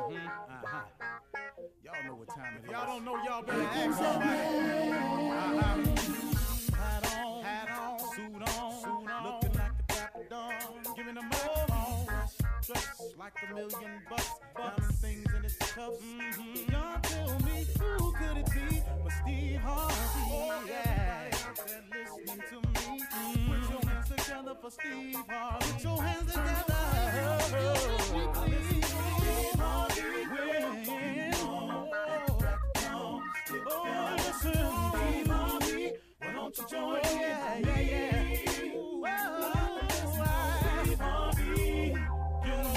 Y'all know what time it is. Y'all don't know, y'all better ask somebody. Hat on, suit on, looking like a dapper dawn. Giving them microphone, dressed like $1 million bucks, diamond things in its cuffs. Y'all tell me who could it be but Steve Harvey? Oh, yeah. Listening to me. Put your hands together for Steve Harvey. Put your hands together. Steve Harvey. Oh, listen, Steve Harvey. Why don't you join in? Yeah. Steve Harvey. Get on,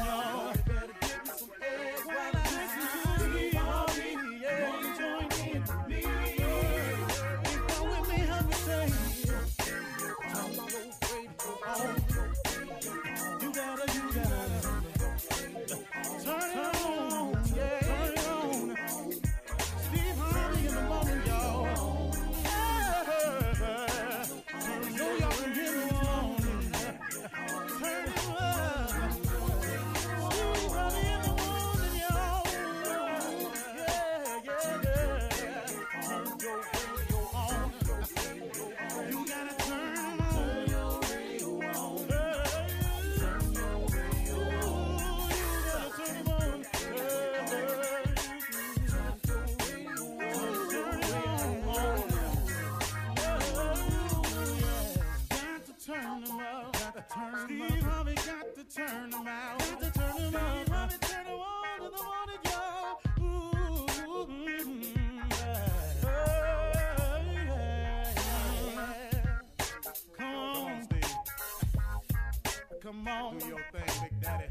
y'all. Better give me some eggs while I listen to Steve Harvey. Yeah, you join in with me. Come with me, help me say. Turn your radio on. You gotta. Turn it on, yeah. Turn it on. Steve Harvey in the morning, y'all. I know y'all can hear me on. Turn it up. Steve Harvey in the morning, y'all. Yeah. Turn your radio on. You gotta turn your radio on. Turn your radio on. You gotta turn it on. Turn them out. Steve Harvey got to turn them out. Got to turn them out. Steve Harvey turn them on in the morning, y'all. Come on, Steve. Come on. Do your thing, Big Daddy.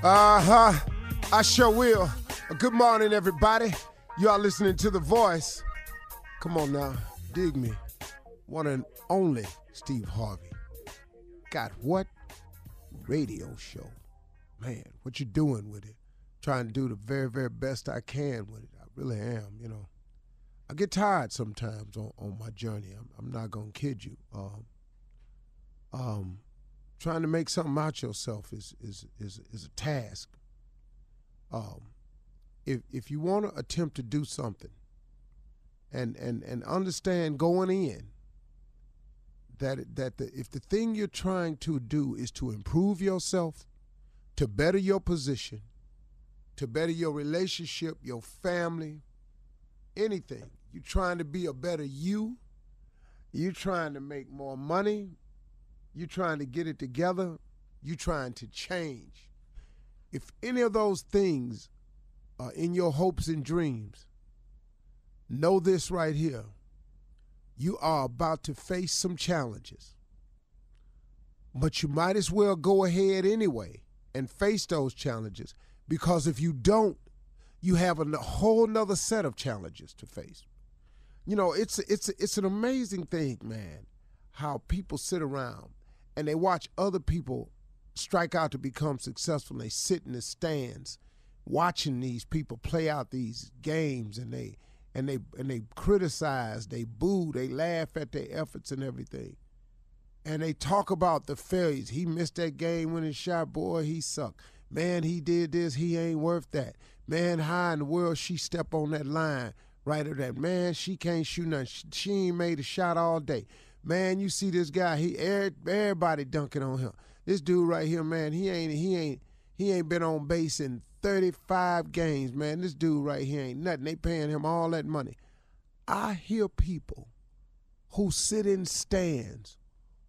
I sure will. Good morning, everybody. You are listening to The Voice. Come on now, dig me. One and only Steve Harvey. Got what? Radio show. Man, what you doing with it? Trying to do the very, very best I can with it. I really am, you know. I get tired sometimes on my journey. I'm not going to kid you. Trying to make something out yourself is a task. If you want to attempt to do something and understand going in that if the thing you're trying to do is to improve yourself, to better your position, to better your relationship, your family, anything, you're trying to be a better you, you're trying to make more money, you're trying to get it together, you're trying to change. If any of those things are in your hopes and dreams, know this right here. You are about to face some challenges. But you might as well go ahead anyway and face those challenges, because if you don't, you have a whole nother set of challenges to face. You know, it's an amazing thing, man, how people sit around and they watch other people strike out to become successful, and they sit in the stands watching these people play out these games, and they criticize, they boo, they laugh at their efforts and everything. And they talk about the failures. He missed that game-winning shot. Boy, he sucked. Man, he did this. He ain't worth that. Man, how in the world she step on that line right at that? Man, she can't shoot nothing. She ain't made a shot all day. Man, you see this guy, everybody dunking on him. This dude right here, man, he ain't been on base in 35 games, man. This dude right here ain't nothing. They paying him all that money. I hear people who sit in stands,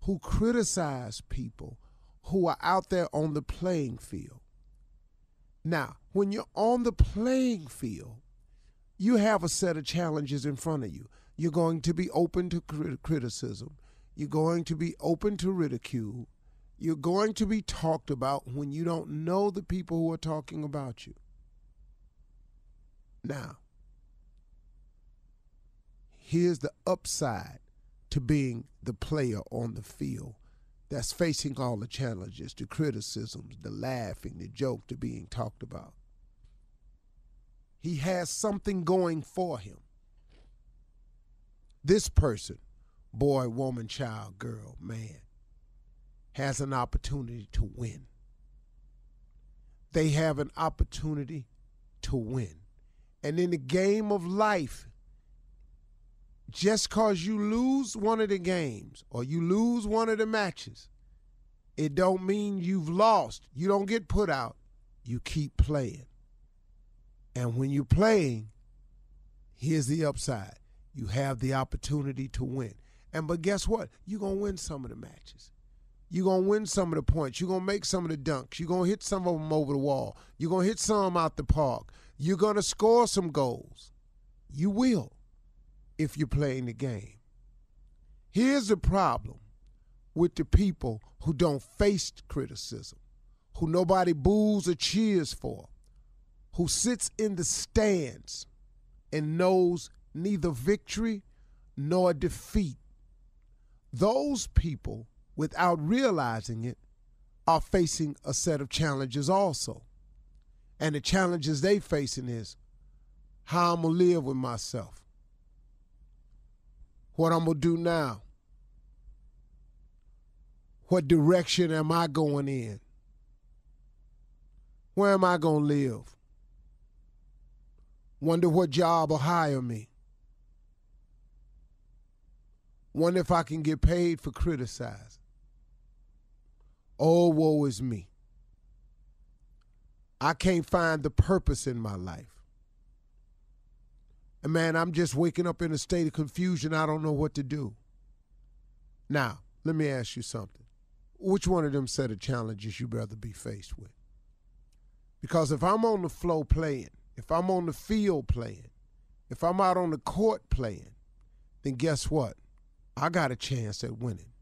who criticize people who are out there on the playing field. Now, when you're on the playing field, you have a set of challenges in front of you. You're going to be open to criticism. You're going to be open to ridicule. You're going to be talked about when you don't know the people who are talking about you. Now, here's the upside to being the player on the field that's facing all the challenges, the criticisms, the laughing, the joke, the being talked about. He has something going for him. This person, boy, woman, child, girl, man, has an opportunity to win. they have an opportunity to win. And in the game of life, just because you lose one of the games or you lose one of the matches, it don't mean you've lost. You don't get put out. You keep playing. And when you're playing, here's the upside. You have the opportunity to win. But guess what? You're going to win some of the matches. You're going to win some of the points. You're going to make some of the dunks. You're going to hit some of them over the wall. You're going to hit some out the park. You're going to score some goals. You will if you're playing the game. Here's the problem with the people who don't face criticism, who nobody boos or cheers for, who sits in the stands and knows neither victory nor defeat. Those people, without realizing it, are facing a set of challenges also. And the challenges they facing is how I'm going to live with myself, what I'm going to do now, what direction am I going in, where am I going to live, wonder what job will hire me, wonder if I can get paid for criticizing. Oh, woe is me. I can't find the purpose in my life. And man, I'm just waking up in a state of confusion. I don't know what to do. Now, let me ask you something. Which one of them set of challenges you'd rather be faced with? Because if I'm on the floor playing, if I'm on the field playing, if I'm out on the court playing, then guess what? I got a chance at winning.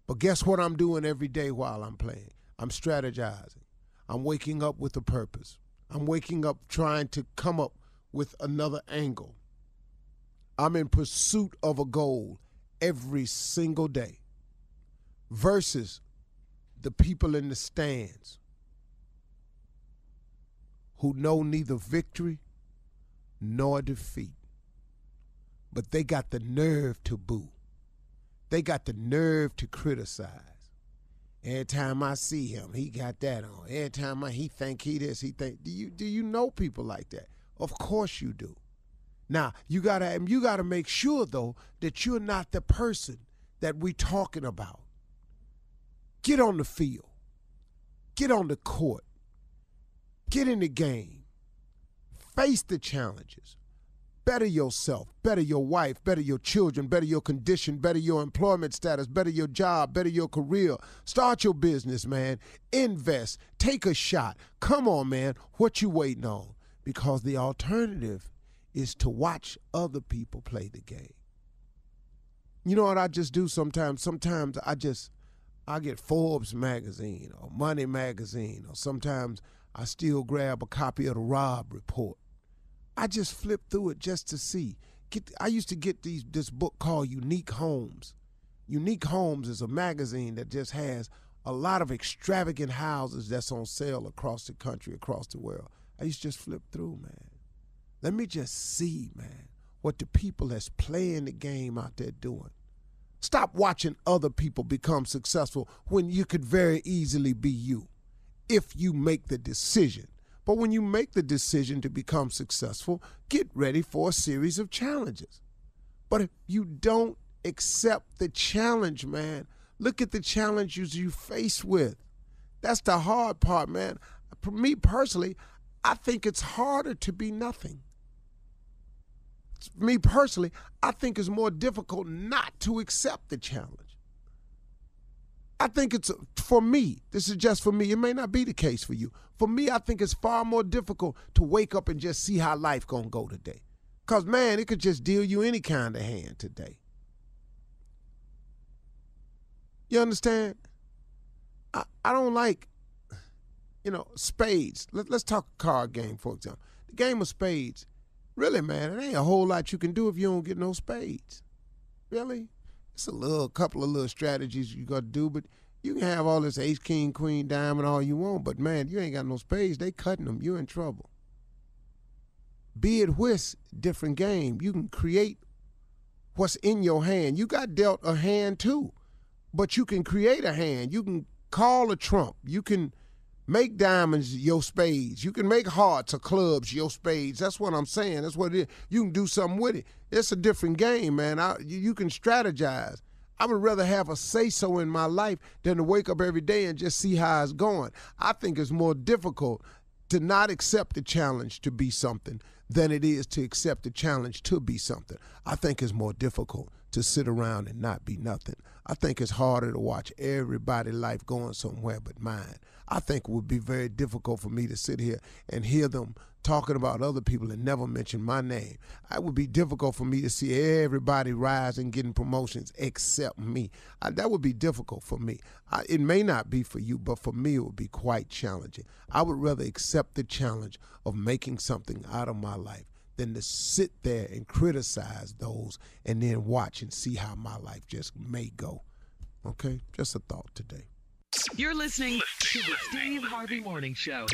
But guess what I'm doing every day while I'm playing? I'm strategizing. I'm waking up with a purpose. I'm waking up trying to come up with another angle. I'm in pursuit of a goal every single day versus the people in the stands who know neither victory nor defeat. But they got the nerve to boo. They got the nerve to criticize. Every time I see him, he got that on. Every time he think he this, he think. Do you know people like that? Of course you do. Now, you gotta make sure, though, that you're not the person that we talking about. Get on the field. Get on the court. Get in the game. Face the challenges. Better yourself, better your wife, better your children, better your condition, better your employment status, better your job, better your career. Start your business, man. Invest. Take a shot. Come on, man. What you waiting on? Because the alternative is to watch other people play the game. You know what I just do sometimes? Sometimes I get Forbes magazine or Money magazine, or sometimes I still grab a copy of the Robb Report. I just flip through it just to see. I used to get this book called Unique Homes. Unique Homes is a magazine that just has a lot of extravagant houses that's on sale across the country, across the world. I used to just flip through, man. Let me just see, man, what the people that's playing the game out there doing. Stop watching other people become successful when you could very easily be you if you make the decision. But when you make the decision to become successful, get ready for a series of challenges. But if you don't accept the challenge, man, look at the challenges you face with. That's the hard part, man. For me personally, I think it's harder to be nothing. For me personally, I think it's more difficult not to accept the challenge. I think it's, for me, this is just for me, it may not be the case for you. For me, I think it's far more difficult to wake up and just see how life gonna go today. Because, man, it could just deal you any kind of hand today. You understand? I don't like, spades. Let's talk a card game, for example. The game of spades, really, man, it ain't a whole lot you can do if you don't get no spades. Really? It's a couple of little strategies you got to do, but you can have all this ace, king, queen, diamond, all you want, but, man, you ain't got no spades. They cutting them. You're in trouble. Be it whist, different game. You can create what's in your hand. You got dealt a hand, too, but you can create a hand. You can call a trump. You can Make diamonds your spades. You can make hearts or clubs your spades. That's what I'm saying. That's what it is. You can do something with it. It's a different game, man. You can strategize. I would rather have a say-so in my life than to wake up every day and just see how it's going. I think it's more difficult to not accept the challenge to be something than it is to accept the challenge to be something. I think it's more difficult to sit around and not be nothing. I think it's harder to watch everybody's life going somewhere but mine. I think it would be very difficult for me to sit here and hear them talking about other people and never mention my name. It would be difficult for me to see everybody rise and getting promotions except me. That would be difficult for me. It may not be for you, but for me it would be quite challenging. I would rather accept the challenge of making something out of my life than to sit there and criticize those and then watch and see how my life just may go. Okay? Just a thought today. You're listening to the Steve Harvey Morning Show.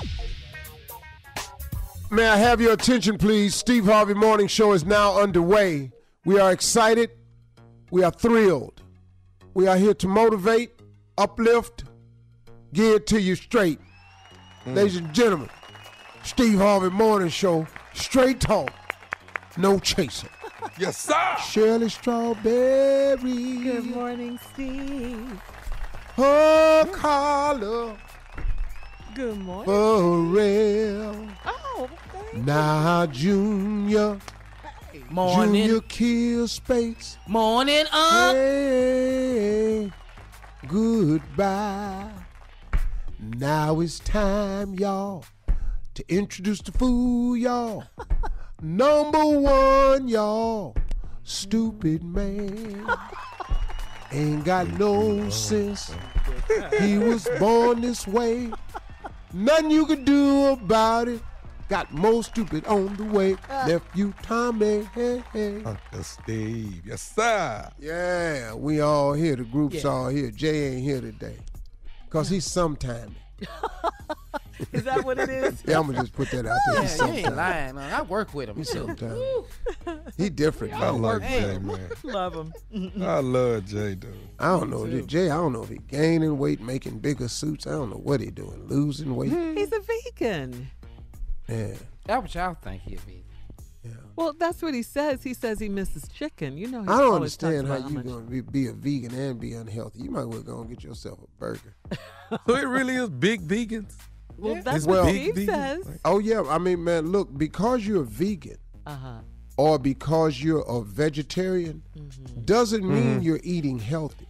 May I have your attention, please? Steve Harvey Morning Show is now underway. We are excited. We are thrilled. We are here to motivate, uplift, give it to you straight. Ladies and gentlemen, Steve Harvey Morning Show, straight talk, no chaser. Yes, sir. Shirley Strawberry. Good morning, Steve. Oh, Carla. Good morning. Pharrell. Oh, okay. Now, Junior. Morning. Junior kill space. Morning, Hey, goodbye. Now it's time, y'all, to introduce the fool, y'all. Number one, y'all, stupid man. Ain't got no sense. He was born this way. Nothing you could do about it. Got more stupid on the way. Nephew Tommy, hey, hey. Uncle Steve. Yes, sir. Yeah, we all here. The group's all here. Jay ain't here today. Because he's sometime. Is that what it is? Yeah, I'm going to just put that out there. He's Yeah, you ain't sometime. lying, man. I work with him. He's too. sometime. He different. I though. like Jay, man. Love him. I love Jay, dude. I don't know. Jay, I don't know if he gaining weight, making bigger suits. I don't know what he doing. Losing weight. He's a vegan. Yeah. That's what y'all think he'll be. Well, that's what he says. He says he misses chicken. You know, he's I don't always talks understand how about you much- going to be a vegan and be unhealthy. You might well go and get yourself a burger. So it really is big vegans? Well, that's It's what big Steve vegan. says. Oh, yeah. I mean, man, look, because you're a vegan Uh-huh. or because you're a vegetarian doesn't mean you're eating healthy.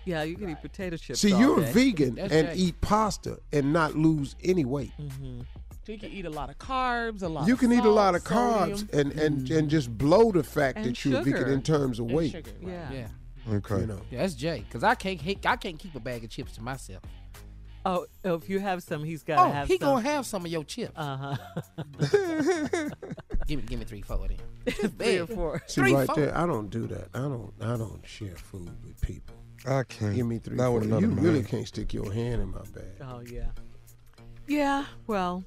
Yeah, you can eat potato chips See, all you're day. a vegan That's and right. eat pasta and not lose any weight. So you can eat a lot of carbs, a lot You of can eat a salt, lot of sodium, carbs and just blow the fact And that you're a vegan sugar. in terms of and weight. sugar. Right. Yeah. Yeah. Okay. You know. Yeah, that's Jay. Because I can't keep a bag of chips to myself. Oh, if you have some, he's got to Oh, have he some. gonna have some of your chips. Uh-huh. Give me 3, 4 of them. Just 3 or big. 4. See, 3, right 4. there, I don't do that. I don't share food with people. I can't. Give me 3, Not 4. with another You really man. can't stick your hand in my bag. Oh, yeah. Yeah, well,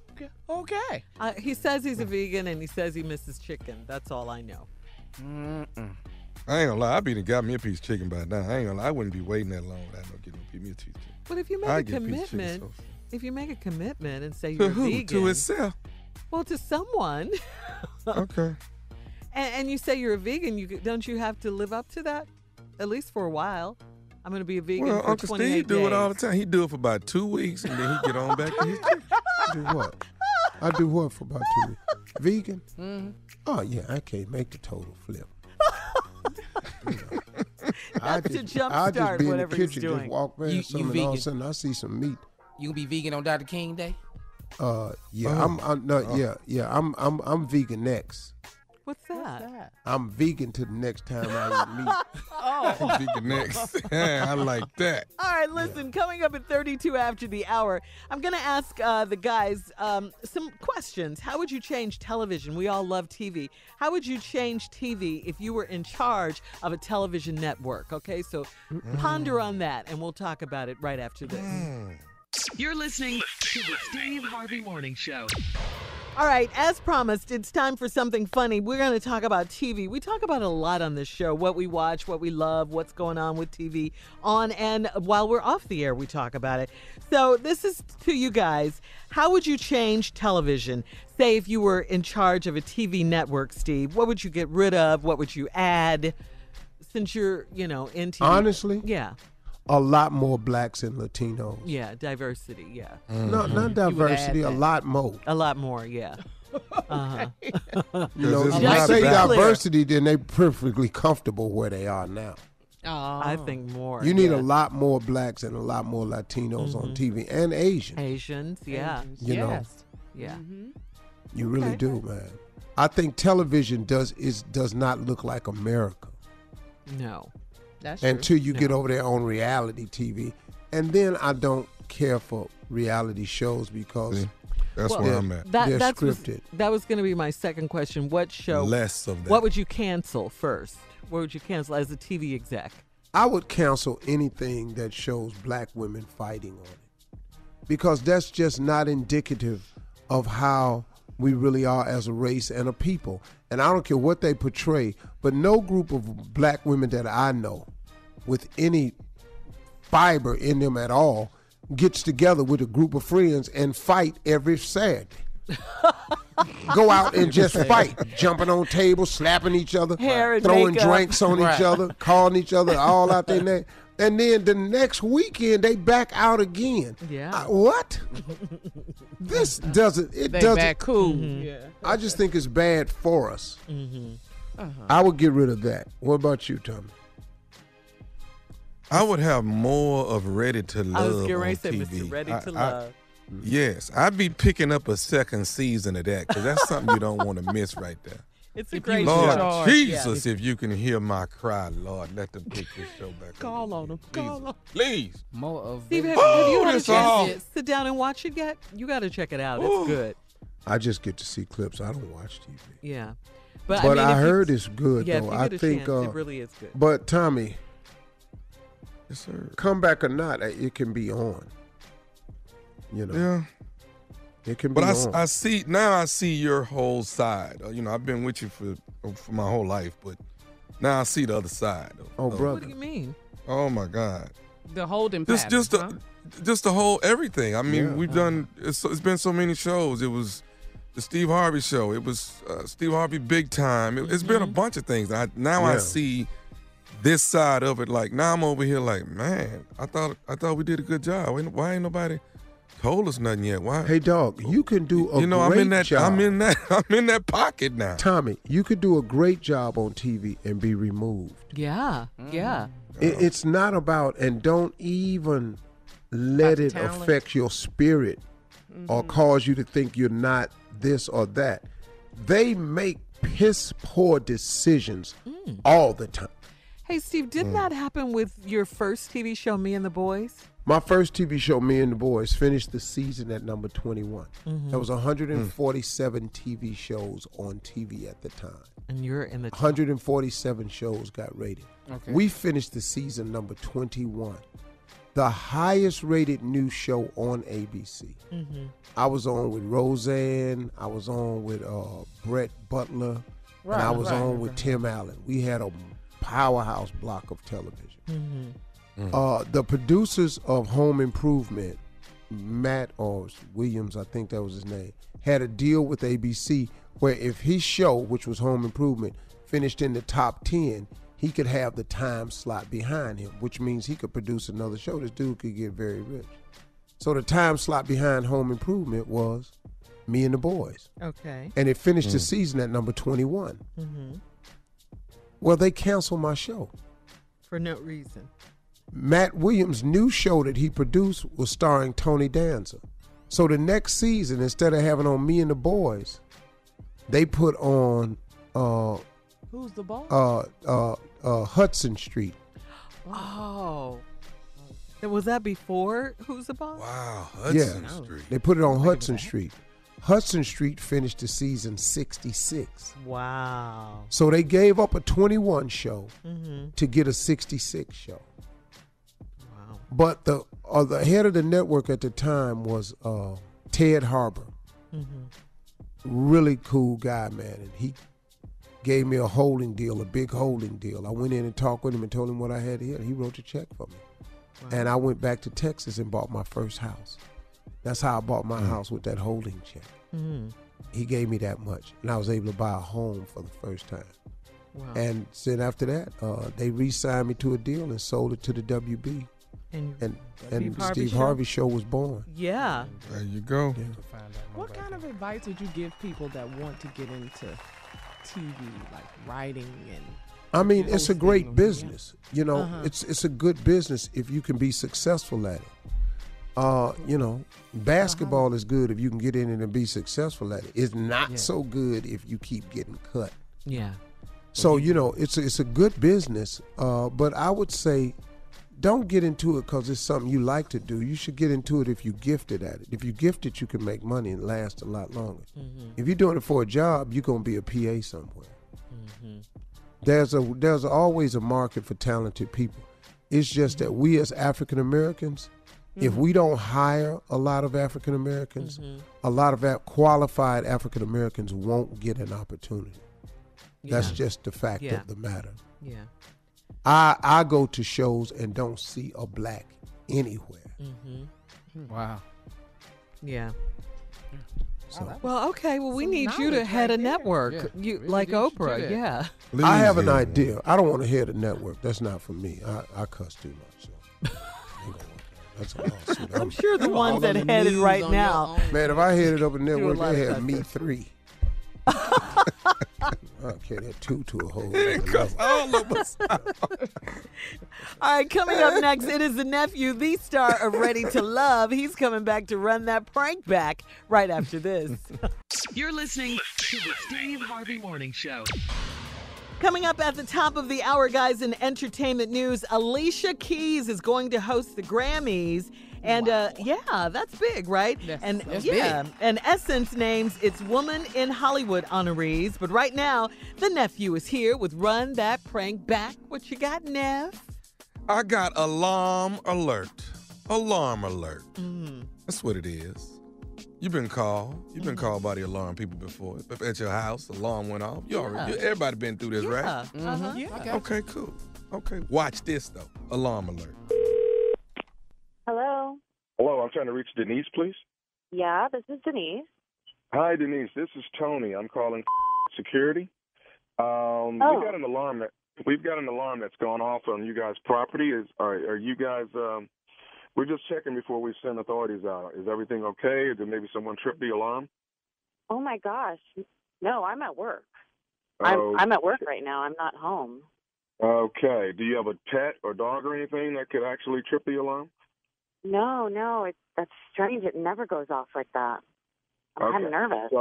Okay. he says he's a vegan and he says he misses chicken. That's all I know. I ain't gonna lie. I be done got me a piece of chicken by now. I ain't gonna lie. I wouldn't be waiting that long without no getting me a piece of chicken. But if you make I a get a piece of chicken commitment, so- if you make a commitment and say To you're who? vegan, To itself. well, to someone, Okay. and you say you're a vegan, don't you have to live up to that at least for a while? I'm going to be a vegan Well, for Uncle 28 Steve do days. it all the time. He do it for about 2 weeks, and then he get on back to his chicken. Do what? I do what for about 2 weeks? Vegan? Oh, yeah, I can't make the total flip. You know, That's to I just jumpstart be in the whatever he's kitchen, doing. just walk past You something, and all of a vegan? sudden I see some meat. You gonna be vegan on Dr. King Day? Yeah, I'm vegan next. What's that? I'm vegan to the next time I eat meat. Oh. Vegan next. I like that. All right, listen, coming up at 32 after the hour, I'm going to ask the guys some questions. How would you change television? We all love TV. How would you change TV if you were in charge of a television network? Okay, so ponder on that, and we'll talk about it right after this. You're listening to the Steve Harvey Morning Show. All right, as promised, it's time for something funny. We're going to talk about TV. We talk about it a lot on this show, what we watch, what we love, what's going on with TV on and while we're off the air, we talk about it. So this is to you guys. How would you change television? Say if you were in charge of a TV network, Steve, what would you get rid of? What would you add? Since you're, in TV. Honestly? Yeah. A lot more blacks and Latinos. Yeah, diversity, yeah. No, not diversity, a lot more. A lot more, yeah. Uh-huh. If you say diversity, then they're perfectly comfortable where they are now. Oh. I think more. You need a lot more blacks and a lot more Latinos on TV and Asians. Asians, yeah. You know, Yeah. you really do, man. I think television does not look like America. No. That's true. Until you get over there on reality TV. And then I don't care for reality shows because that's where I'm at. they're scripted. That was going to be my second question. What show? Less of that. What would you cancel first? What would you cancel as a TV exec? I would cancel anything that shows black women fighting on it because that's just not indicative of how we really are as a race and a people. And I don't care what they portray, but no group of black women that I know with any fiber in them at all gets together with a group of friends and fight every Saturday. Go out and just fight, jumping on tables, slapping each other, Hair and throwing makeup. drinks on each other, calling each other all out there. And then the next weekend they back out again. Yeah. What? This doesn't. It They doesn't. back cool. Yeah. I just think it's bad for us. I would get rid of that. What about you, Tommy? I would have more of Ready to Love I was getting on ready to say, TV. Mr. Ready to Love. Yes, I'd be picking up a second season of that because that's something you don't want to miss right there. It's a If great you show. Lord charge, Jesus, if you can hear my cry, Lord, let them pick this show back Call up. on them. Please. Call on. Please. More of Steve, it. have you had a that's all. chance to sit down and watch it yet? You got to check it out. It's good. I just get to see clips. I don't watch TV. Yeah. But I, mean, I if you- heard it's good, Yeah, though. if you I get a think. chance, it really is good. But Tommy, Yes, sir. come back or not, it can be on. Yeah. It can be But on. I see your whole side. I've been with you for my whole life, but now I see the other side. Oh, brother. What do you mean? Oh my God. The holding pattern. Just the whole everything. I mean, Yeah. we've done. It's been so many shows. It was the Steve Harvey show. It was Steve Harvey Big Time. It's been a bunch of things. I Yeah. see this side of it. Like now I'm over here. Like man, I thought we did a good job. Why ain't nobody told us nothing yet? Why? Hey, dog, you can do a I'm great in that. job. I'm in that pocket now. Tommy, you could do a great job on TV and be removed. Yeah. Yeah. It's not about, and don't even let the it talent. affect your spirit or cause you to think you're not this or that. They make piss poor decisions all the time. Hey, Steve, didn't that happen with your first TV show, Me and the Boys? My first TV show, Me and the Boys, finished the season at number 21. There was 147 TV shows on TV at the time. And you're in the 147 shows got rated. Okay. We finished the season number 21, the highest rated new show on ABC. I was on with Roseanne. I was on with Brett Butler. and I was on with Tim Allen. We had a powerhouse block of television. The producers of Home Improvement, Matt or Williams, I think that was his name, had a deal with ABC where if his show, which was Home Improvement, finished in the top 10, he could have the time slot behind him, which means he could produce another show. This dude could get very rich. So the time slot behind Home Improvement was Me and the Boys. Okay. And it finished the season at number 21. Well, they canceled my show. For no reason. Matt Williams' new show that he produced was starring Tony Danza. So the next season, instead of having on Me and the Boys, they put on Who's the boss? Hudson Street. Oh. Was that before Who's the Boss? Wow, Yeah, Hudson Street. they put it on Hudson Street. Hudson Street finished the season 66. Wow. So they gave up a 21 show to get a 66 show. Wow. But the head of the network at the time was Ted Harbor. really cool guy, man, and he gave me a holding deal, a big holding deal. I went in and talked with him and told him what I had here, and he wrote a check for me. Wow. And I went back to Texas and bought my first house. That's how I bought my house, with that holding check. Mm. He gave me that much, and I was able to buy a home for the first time. Wow. And then after that, they re-signed me to a deal and sold it to the WB. And the Steve Harvey Show was born. Yeah. There you go. Yeah. What kind of advice would you give people that want to get into TV, like writing and... I mean, it's a great business. You know, it's a good business if you can be successful at it. You know, basketball is good if you can get in it and be successful at it. It's not so good if you keep getting cut. Yeah. So, you know, it's a good business, but I would say don't get into it because it's something you like to do. You should get into it if you're gifted at it. If you're gifted, you can make money and last a lot longer. Mm-hmm. If you're doing it for a job, you're going to be a PA somewhere. Mm-hmm. There's always a market for talented people. It's just that we as African Americans, if we don't hire a lot of African Americans, a lot of qualified African Americans won't get an opportunity. That's just the fact of the matter. Yeah. I go to shows and don't see a black anywhere. Mm-hmm. Wow. Yeah. So. Well, okay. Well, we need you to head a network, you really like Oprah. Yeah. I have an idea. I don't want to head a network. That's not for me. I cuss too much. So. That's a lawsuit. I'm sure the ones that headed right now. Man, if I headed up a network, they had me 3. Okay, that 2 to a whole. All of us. All right, coming up next, it is the nephew, the star of Ready to Love. He's coming back to run that prank back right after this. You're listening to the Steve Harvey Morning Show. Coming up at the top of the hour, guys, in entertainment news, Alicia Keys is going to host the Grammys. And that's big, right? That's big. Big. And Essence names its Woman in Hollywood honorees. But right now, the nephew is here with Run That Prank Back. What you got, Neff? I got alarm alert. Alarm alert. That's what it is. You've been called. You've been called by the alarm people before. At your house, alarm went off. Everybody been through this, right? Mm-hmm. Yeah. Okay, cool. Okay, watch this, though. Alarm alert. Hello. Hello, I'm trying to reach Denise, please. Yeah, this is Denise. Hi, Denise. This is Tony. I'm calling security. We've got an alarm that's gone off on you guys' property. Are you guys? We're just checking before we send authorities out. Is everything okay? Or did maybe someone trip the alarm? Oh my gosh. No, I'm at work. I'm at work right now. I'm not home. Okay. Do you have a pet or dog or anything that could actually trip the alarm? No, that's strange. It never goes off like that. I'm kind of nervous.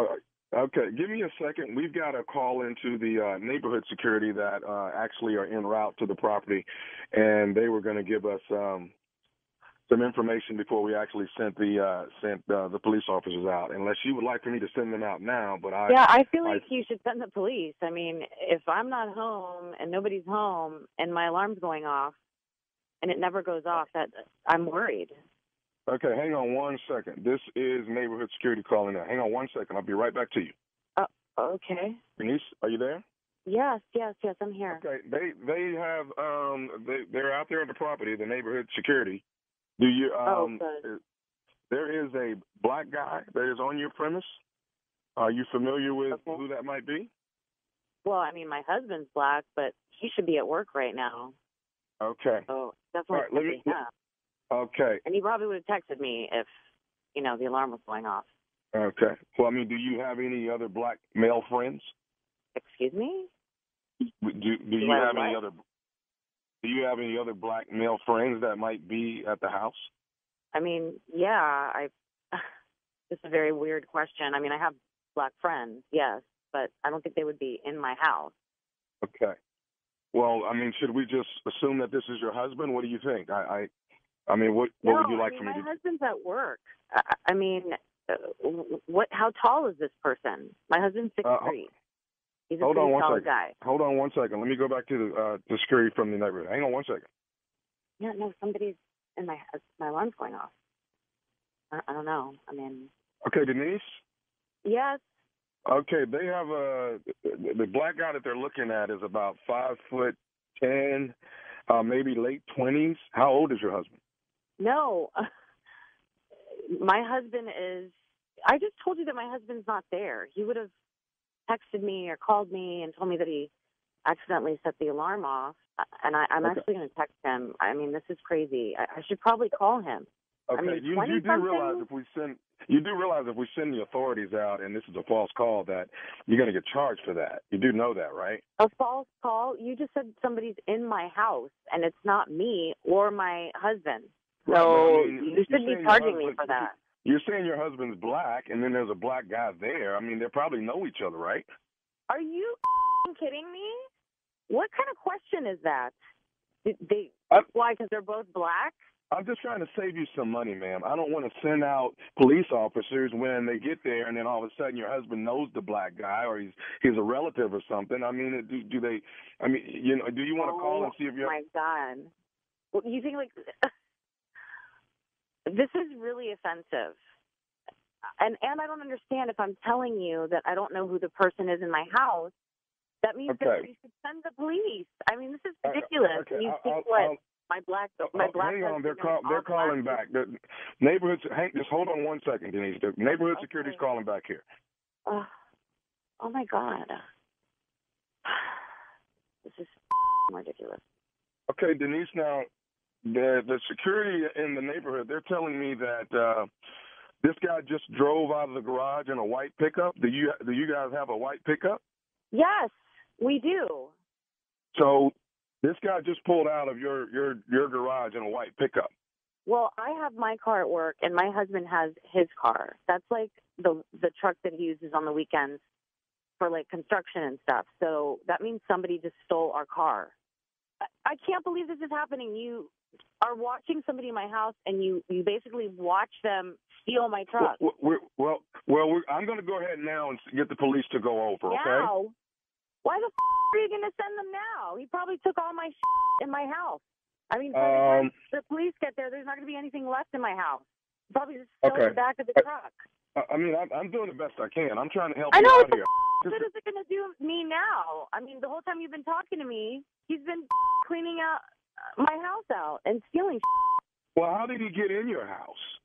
Okay, give me a second. We've got a call into the neighborhood security that actually are en route to the property, and they were going to give us some information before we actually sent the police officers out. Unless you would like for me to send them out now, but I feel like you should send the police. I mean, if I'm not home and nobody's home and my alarm's going off, and it never goes off, that I'm worried. Okay, hang on one second. This is neighborhood security calling out. Hang on one second. I'll be right back to you. Okay. Denise, are you there? Yes, I'm here. Okay, they have they're out there on the property, the neighborhood security. Do you good. There is a black guy that is on your premise. Are you familiar with who that might be? Well, I mean, my husband's black, but he should be at work right now. Okay. So definitely. Okay. And he probably would have texted me if, the alarm was going off. Okay. Well, I mean, do you have any other black male friends? Excuse me? Do you have any other? Do you have any other black male friends that might be at the house? I mean, yeah. It's a very weird question. I mean, I have black friends, yes, but I don't think they would be in my house. Okay. Well, I mean, should we just assume that this is your husband? What do you think? I mean, what would you like for me to do? My husband's at work. I mean, how tall is this person? My husband's 6'3". He's a pretty tall guy. Hold on one second. Let me go back to the security from the neighborhood. Hang on one second. Yeah, no, somebody's in my alarm's going off. I don't know. I mean. Okay, Denise? Yes? Okay, they have the black guy that they're looking at is about 5'10", maybe late 20s. How old is your husband? No, my husband is. I just told you that my husband's not there. He would have texted me or called me and told me that he accidentally set the alarm off. And I'm actually going to text him. I mean, this is crazy. I should probably call him. Okay, I mean, you do realize if we send the authorities out and this is a false call that you're going to get charged for that. You do know that, right? A false call? You just said somebody's in my house, and it's not me or my husband. So right, I mean, you should be charging me for that. You're saying your husband's black, and then there's a black guy there. I mean, they probably know each other, right? Are you kidding me? What kind of question is that? Why? Because they're both black? I'm just trying to save you some money, ma'am. I don't want to send out police officers when they get there, and then all of a sudden your husband knows the black guy, or he's a relative or something. I mean, do they? I mean, do you want to call and see if you're? Oh my God! Well, you think this is really offensive, and I don't understand if I'm telling you that I don't know who the person is in my house. That means that you should send the police. I mean, this is ridiculous. Okay. You think what? My black. Hang on, they're calling back. The neighborhood. Just hold on 1 second, Denise. The neighborhood security's calling back here. Oh my God, this is ridiculous. Okay, Denise. Now, the security in the neighborhood, they're telling me that this guy just drove out of the garage in a white pickup. Do you guys have a white pickup? Yes, we do. So. This guy just pulled out of your garage in a white pickup. Well, I have my car at work, and my husband has his car. That's like the truck that he uses on the weekends for like construction and stuff. So that means somebody just stole our car. I can't believe this is happening. You are watching somebody in my house, and you basically watch them steal my truck. Well, I'm going to go ahead now and get the police to go over. Okay? Now? Why the are you going to send them now? He probably took all my in my house. I mean, by the time the police get there, there's not going to be anything left in my house. He probably just stole the back of the truck. I mean, I'm doing the best I can. I'm trying to help you out here. What is it going to do me now? I mean, the whole time you've been talking to me, he's been cleaning out my house out and stealing. Well, how did he get in your house?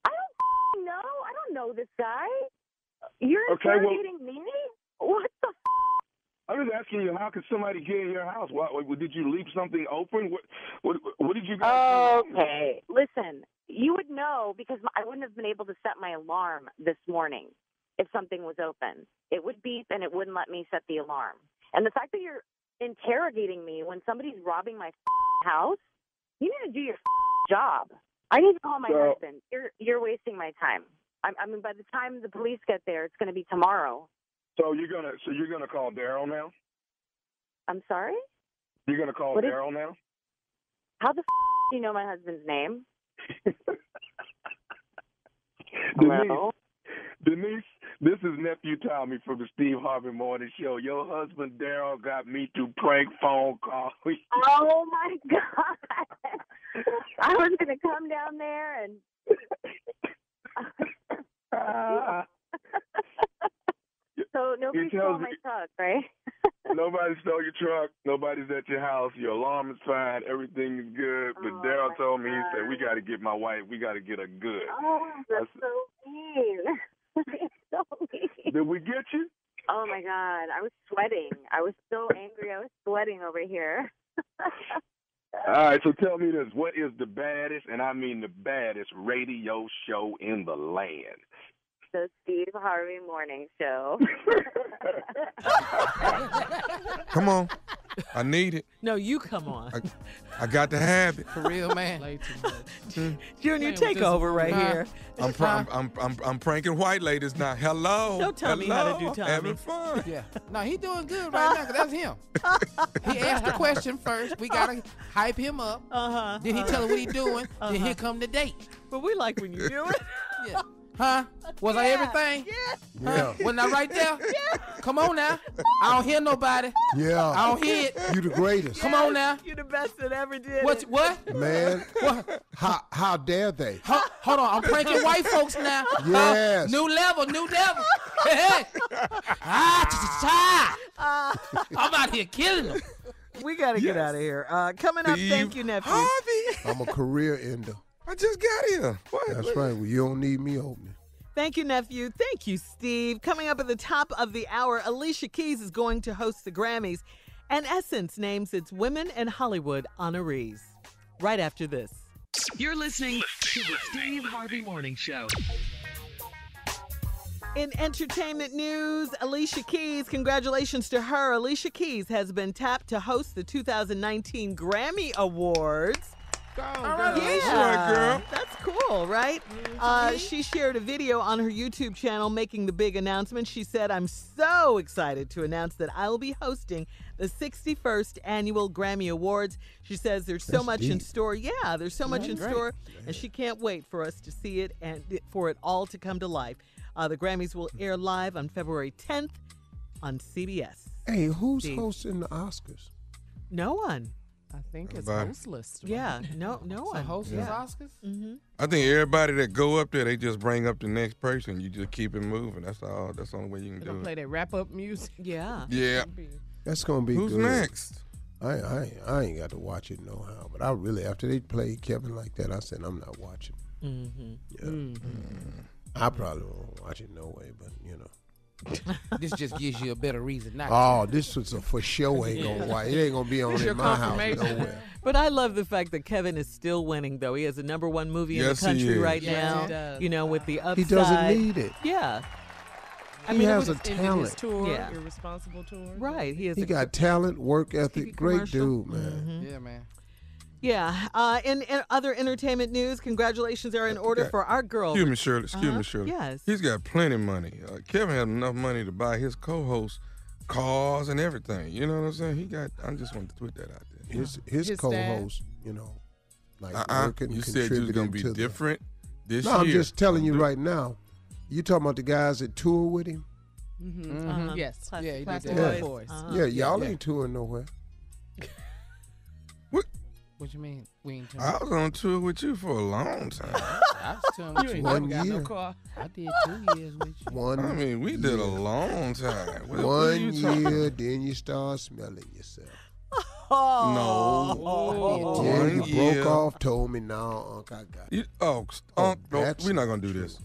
I don't know. I don't know this guy. You're interrogating me? What the I'm just asking you, how could somebody get in your house? Did you leave something open? What did you guys do? Okay. Listen, you would know because I wouldn't have been able to set my alarm this morning if something was open. It would beep and it wouldn't let me set the alarm. And the fact that you're interrogating me when somebody's robbing my house, you need to do your job. I need to call my husband. You're wasting my time. I mean, by the time the police get there, it's going to be tomorrow. So you're gonna call Daryl now? I'm sorry? You're gonna call Daryl now? How the do you know my husband's name? Denise, this is nephew Tommy from the Steve Harvey Morning Show. Your husband Daryl got me to prank phone call. Oh my God! I was gonna come down there and. So nobody stole my truck, right? Nobody stole your truck. Nobody's at your house. Your alarm is fine. Everything is good. But Daryl told me, he said, we got to get my wife. We got to get her good. Oh, that's so mean. So mean. Did we get you? Oh, my God. I was sweating. I was so angry. I was sweating over here. All right, so tell me this. What is the baddest, and I mean the baddest, radio show in the land? The Steve Harvey Morning Show. Come on. I need it. No, you come on. I got to have it. For real, man. Play too much. Junior, take over right here. I'm pranking white ladies now. Hello. Don't tell me how to do Tommy. Having fun. Yeah. No, he doing good right now because that's him. He asked the question first. We got to hype him up. Then he tell her what he doing. Then here come the date. But we like when you do it. Yeah. Huh? Was I everything? Yeah. Wasn't I right there? Come on now. I don't hear nobody. Yeah. I don't hear it. You the greatest. Come on now. You the best that ever did. What? Man. What? How dare they? Hold on. I'm pranking white folks now. Yes. New level, new devil. Hey. I'm out here killing them. We got to get out of here. Coming up, thank you, nephew. Harvey. I'm a career ender. I just got here. What? That's right. Well, you don't need me opening. Thank you, nephew. Thank you, Steve. Coming up at the top of the hour, Alicia Keys is going to host the Grammys, and Essence names its Women in Hollywood honorees. Right after this. You're listening to the Steve Harvey Morning Show. In entertainment news, Alicia Keys, congratulations to her. Alicia Keys has been tapped to host the 2019 Grammy Awards. Girl. That's cool, right? She shared a video on her YouTube channel making the big announcement. She said, "I'm so excited to announce that I will be hosting the 61st annual Grammy Awards." She says there's so much in store. Yeah, there's so much in store, and she can't wait for us to see it and for it all to come to life. The Grammys will air live on February 10th on CBS. Hey, who's Steve. hosting the Oscars? No one. I think it's Everybody. hostless. Yeah, no one. Hostess Oscars? Mm-hmm. I think everybody that go up there, they just bring up the next person. You just keep it moving. That's all. That's the only way you can They're do gonna play it. that wrap-up music. Yeah. Yeah. That's gonna be Who's good. next? I ain't got to watch it no how, but I really after they played Kevin like that, I said I'm not watching. Mm-hmm. Yeah. I probably won't watch it no way, but you know. This just gives you a better reason not to. Oh, this was a for sure ain't gonna watch. It ain't gonna be on Your in my house confirmation. nowhere. But I love the fact that Kevin is still winning, though. He has a #1 movie in Yes, the he country is. right Yes, now. he does. You know, with the upside. He doesn't need it. Yeah. He has a it was ended talent. His tour, Yeah. Irresponsible tour. Right. He has He a got talent, work ethic, TV great commercial. dude, man. Mhm. Yeah, man. Yeah. In other entertainment news, congratulations are in order for our girl. Excuse me, Shirley. Excuse me, Shirley. Yes. He's got plenty of money. Kevin had enough money to buy his co-host cars and everything. You know what I'm saying? I just wanted to put that out there. His His co-host, you know, like working, You said you was gonna contributing be to different this No, year. I'm just telling you right now. You talking about the guys that tour with him? Mm-hmm. Yes. Plastic- Yeah, he did Plastic that. Boys. Boys. Yeah, y'all yeah. ain't touring nowhere. What you mean? We ain't I was on tour with you for a long time. I was telling You you. ain't One never got no year. car. I did 2 years with you. One I mean, we did a long time. What are one you talking year, then you start smelling yourself. No. Then One you year. broke off, told me, "No, Unc, I got it." No, that's we're not gonna do this.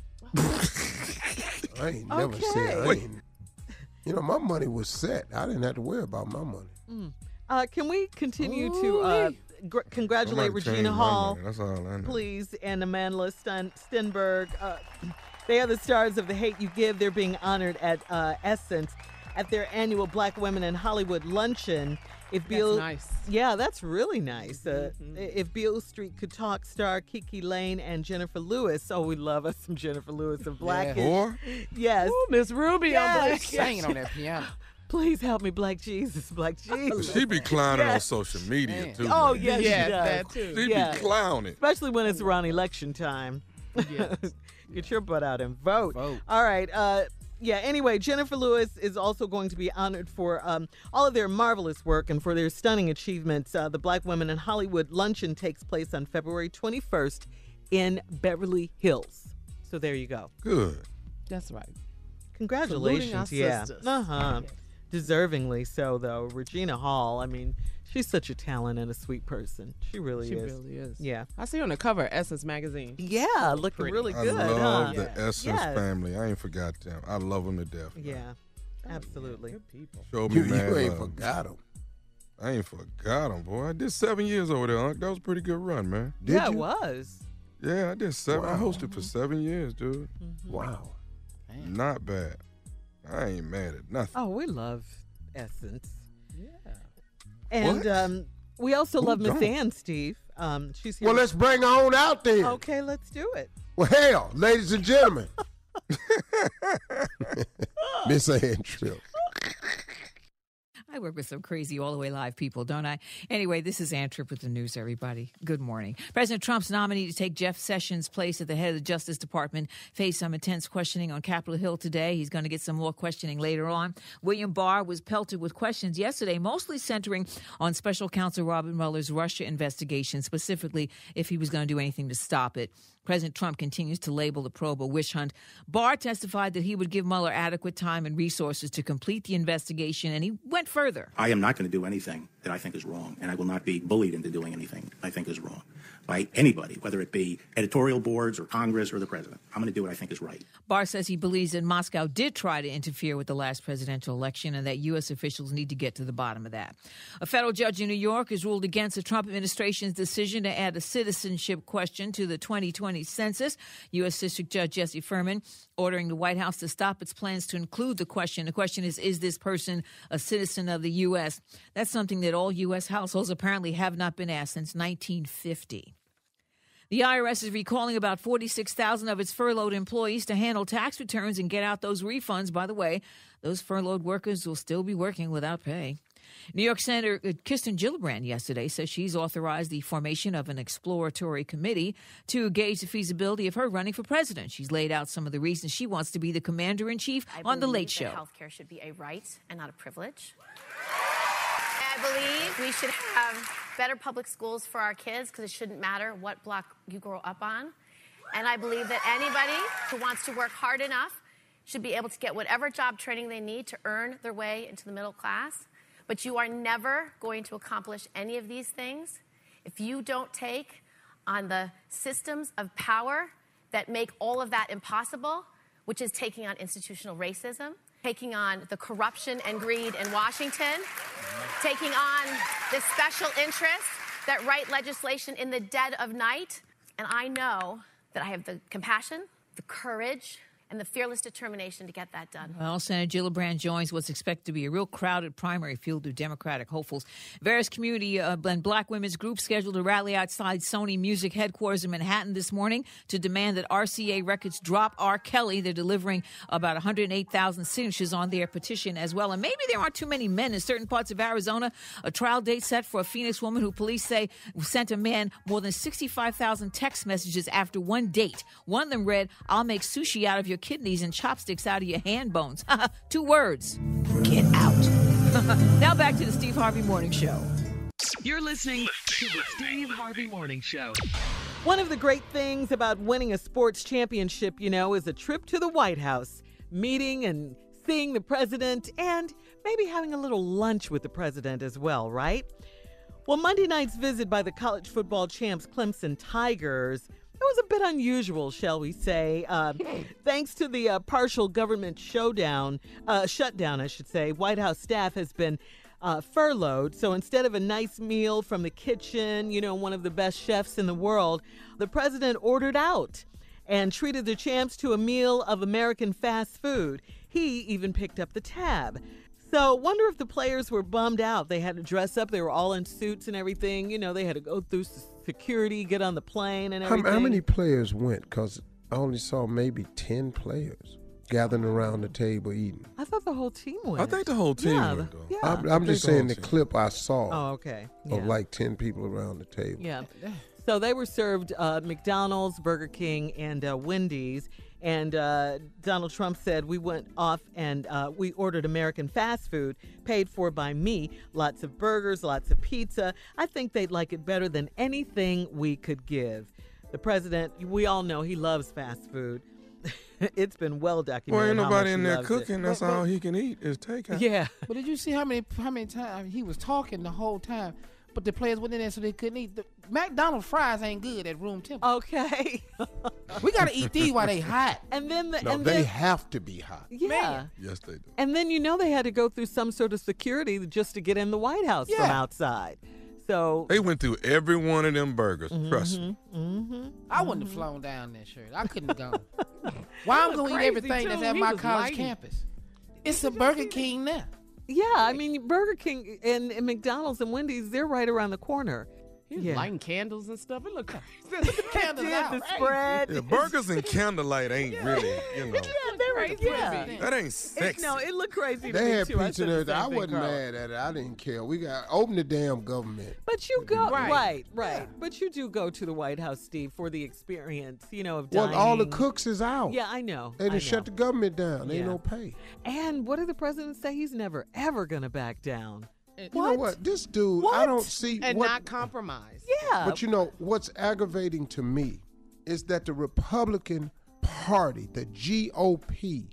I ain't never said. I ain't, you know, my money was set. I didn't have to worry about my money. Can we continue to congratulate Somebody change Regina my Hall, money. That's all I know. please, and Amandla Stenberg? They are the stars of The Hate You Give. They're being honored at Essence at their annual Black Women in Hollywood Luncheon. If Beale, That's nice. Yeah, that's really nice. If Beale Street Could Talk star Kiki Lane and Jennifer Lewis. Oh, we love us some Jennifer Lewis of Blackish. Or Yes. Ooh, Miss Ruby Yes. on Black. Singing on that piano. Please help me, Black Jesus, Black Jesus. she be clowning on Yes. social media Man. too. Oh, man. yes, Yes, she does. that too. She Yeah. be clowning. Especially when it's around election time. Yes. Get your butt out and vote. Vote. All right. Anyway, Jennifer Lewis is also going to be honored for all of their marvelous work and for their stunning achievements. The Black Women in Hollywood Luncheon takes place on February 21st in Beverly Hills. So there you go. Good. That's right. Congratulations. Saluting our Yeah. sisters. Uh-huh. Yes. Deservingly so, though. Regina Hall, I mean, she's such a talent and a sweet person. She really She is. really is. Yeah. I see her on the cover of Essence magazine. Yeah, looking Pretty. really I good, love huh? the Essence Yes. family. I ain't forgot them. I love them to death. man. Yeah, absolutely. Good people. Show me You mad ain't love. forgot them. I ain't forgot them, boy. I did 7 years over there, Unc. That was a pretty good run, man. Did Yeah, you? it was. Yeah, I did 7. I Wow. hosted for 7 years, dude. Wow. Not bad. I ain't mad at nothing. Oh, we love Essence. Yeah. And we also love Miss don't? Ann, Steve. She's here. Well, let's bring her on out there. Okay, let's do it. Well, hell, ladies and gentlemen, Miss Ann Tripp. I work with some crazy all the way live people, don't I? Anyway, this is Ann Tripp with the news, everybody. Good morning. President Trump's nominee to take Jeff Sessions' place at the head of the Justice Department faced some intense questioning on Capitol Hill today. He's going to get some more questioning later on. William Barr was pelted with questions yesterday, mostly centering on Special Counsel Robert Mueller's Russia investigation, specifically if he was going to do anything to stop it. President Trump continues to label the probe a witch hunt. Barr testified that he would give Mueller adequate time and resources to complete the investigation, and he went further. I am not going to do anything that I think is wrong, and I will not be bullied into doing anything I think is wrong by anybody, whether it be editorial boards or Congress or the president. I'm going to do what I think is right. Barr says he believes that Moscow did try to interfere with the last presidential election and that U.S. officials need to get to the bottom of that. A federal judge in New York has ruled against the Trump administration's decision to add a citizenship question to the 2020 census. U.S. District Judge Jesse Furman ordering the White House to stop its plans to include the question. The question is this person a citizen of the U.S.? That's something that all U.S. households apparently have not been asked since 1950. The IRS is recalling about 46,000 of its furloughed employees to handle tax returns and get out those refunds. By the way, those furloughed workers will still be working without pay. New York Senator Kirsten Gillibrand yesterday says she's authorized the formation of an exploratory committee to gauge the feasibility of her running for president. She's laid out some of the reasons she wants to be the commander-in-chief on The Late Show. Health care should be a right and not a privilege. I believe we should have better public schools for our kids because it shouldn't matter what block you grow up on. And I believe that anybody who wants to work hard enough should be able to get whatever job training they need to earn their way into the middle class. But you are never going to accomplish any of these things if you don't take on the systems of power that make all of that impossible, which is taking on institutional racism, taking on the corruption and greed in Washington, taking on the special interests that write legislation in the dead of night. And I know that I have the compassion, the courage, and the fearless determination to get that done. Well, Senator Gillibrand joins what's expected to be a real crowded primary field of Democratic hopefuls. Various community and black women's groups scheduled a rally outside Sony Music headquarters in Manhattan this morning to demand that RCA Records drop R. Kelly. They're delivering about 108,000 signatures on their petition as well. And maybe there aren't too many men in certain parts of Arizona. A trial date set for a Phoenix woman who police say sent a man more than 65,000 text messages after one date. One of them read, "I'll make sushi out of your kidneys and chopsticks out of your hand bones." 2 words. Get out. Now back to the Steve Harvey Morning Show. You're listening to the Steve Harvey Morning Show. One of the great things about winning a sports championship, is a trip to the White House, meeting and seeing the president, and maybe having a little lunch with the president as well, right? Well, Monday night's visit by the college football champs Clemson Tigers, it was a bit unusual, shall we say. Thanks to the partial government shutdown, White House staff has been furloughed. So instead of a nice meal from the kitchen, one of the best chefs in the world, the president ordered out and treated the champs to a meal of American fast food. He even picked up the tab. So wonder if the players were bummed out. They had to dress up. They were all in suits and everything. They had to go through security, get on the plane and everything. How many players went? Because I only saw maybe 10 players gathering around the table eating. I thought the whole team went. I think the whole team went, though. Yeah. I'm just saying the clip I saw of 10 people around the table. Yeah. So they were served McDonald's, Burger King, and Wendy's. And Donald Trump said, we went off and we ordered American fast food, paid for by me. Lots of burgers, lots of pizza. I think they'd like it better than anything we could give. The president, we all know he loves fast food. It's been well documented. Well, ain't nobody in there there cooking. That's all he can eat is takeout. Yeah. But did you see how many times he was talking the whole time? But the players went in there so they couldn't eat. The McDonald's fries ain't good at room temperature. Okay. We got to eat these while they hot. And then they have to be hot. Yeah. Man. Yes, they do. And then they had to go through some sort of security just to get in the White House from outside. So they went through every one of them burgers. Trust me. I wouldn't have flown down that shirt. I couldn't have gone. Why I'm going to eat everything that's at my college campus? It's a Burger King now. Yeah, I mean, Burger King and McDonald's and Wendy's, they're right around the corner. He was lighting candles and stuff. It looked crazy. Look at candles out. The spread. Yeah, burgers and candlelight ain't really, Yeah, they were crazy. that ain't sexy. No, it looked crazy to They me had too. pizza there. I wasn't wasn't mad at it. I didn't care. We got open the damn government. But you go right. Yeah. But you do go to the White House, Steve, for the experience, of dining. Well, all the cooks is out. Yeah, I know. They done shut the government down. Ain't no pay. And what did the president say? He's never ever gonna back down. You know what? This dude, I don't see and what, not compromise. Yeah. But what's aggravating to me is that the Republican Party, the GOP,